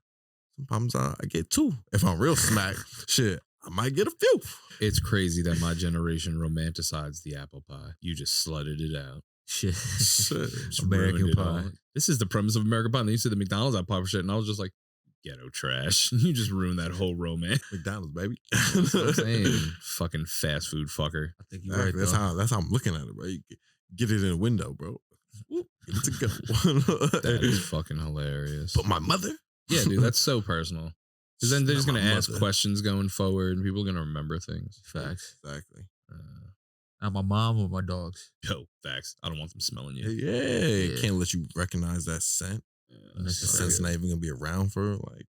Sometimes I get two. If I'm real smack, shit, I might get a few. it's crazy that my generation romanticizes the apple pie. You just slutted it out. Shit. Just American ruined it Pie. all. This is the premise of American Pie. And then you said the McDonald's apple pie shit, and I was just like, ghetto trash. You just ruined that whole romance. McDonald's, baby. That's what I'm saying. Fucking fast food fucker. I think you're right. That's though. how I'm looking at it, bro. You get it in a window, bro. Get it to go. That is fucking hilarious. But my mother? Yeah, dude, that's so personal. Because then they're just Not going to my ask mother. questions going forward, and people are going to remember things. Facts. Exactly. Not my mom or my dogs. Yo, facts. I don't want them smelling you. Yeah. Can't let you recognize that scent. And The scent's not even gonna be around for like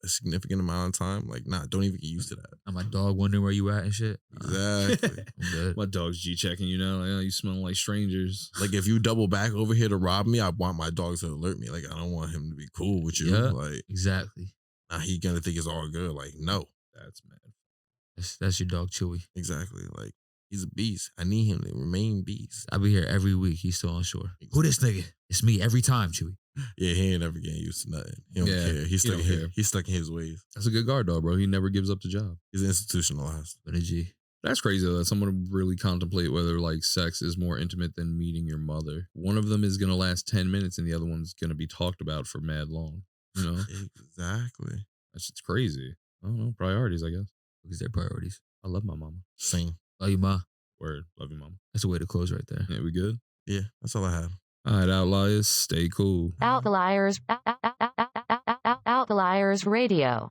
a significant amount of time. Like, nah, don't even get used to that. And my dog wondering where you at and shit. Exactly. I'm good. My dog's G-checking you now. You smell like strangers. Like, if you double back over here to rob me, I want my dog to alert me. Like, I don't want him to be cool with you. Yeah. Like, Exactly. nah, he gonna think it's all good. Like, no. That's mad. That's your dog, Chewy. Exactly. Like, he's a beast. I need him to remain beast. I be here every week. He's still on shore. Who this nigga? It's me every time, Chewy. Yeah, he ain't ever getting used to nothing. He don't Yeah, care. He's he stuck don't in care. he's stuck in his ways. That's a good guard dog, bro. He never gives up the job. He's institutionalized. But a G. That's crazy though, that someone would really contemplate whether like sex is more intimate than meeting your mother. One of them is gonna last 10 minutes and the other one's gonna be talked about for mad long. You know? Exactly. That's just crazy. I don't know. Priorities, I guess. Because they're priorities. I love my mama. Same. Love you, ma. Word. Love you, mama. That's a way to close right there. Yeah, we good? Yeah, that's all I have. All right, outliers, stay cool. Outliers Radio.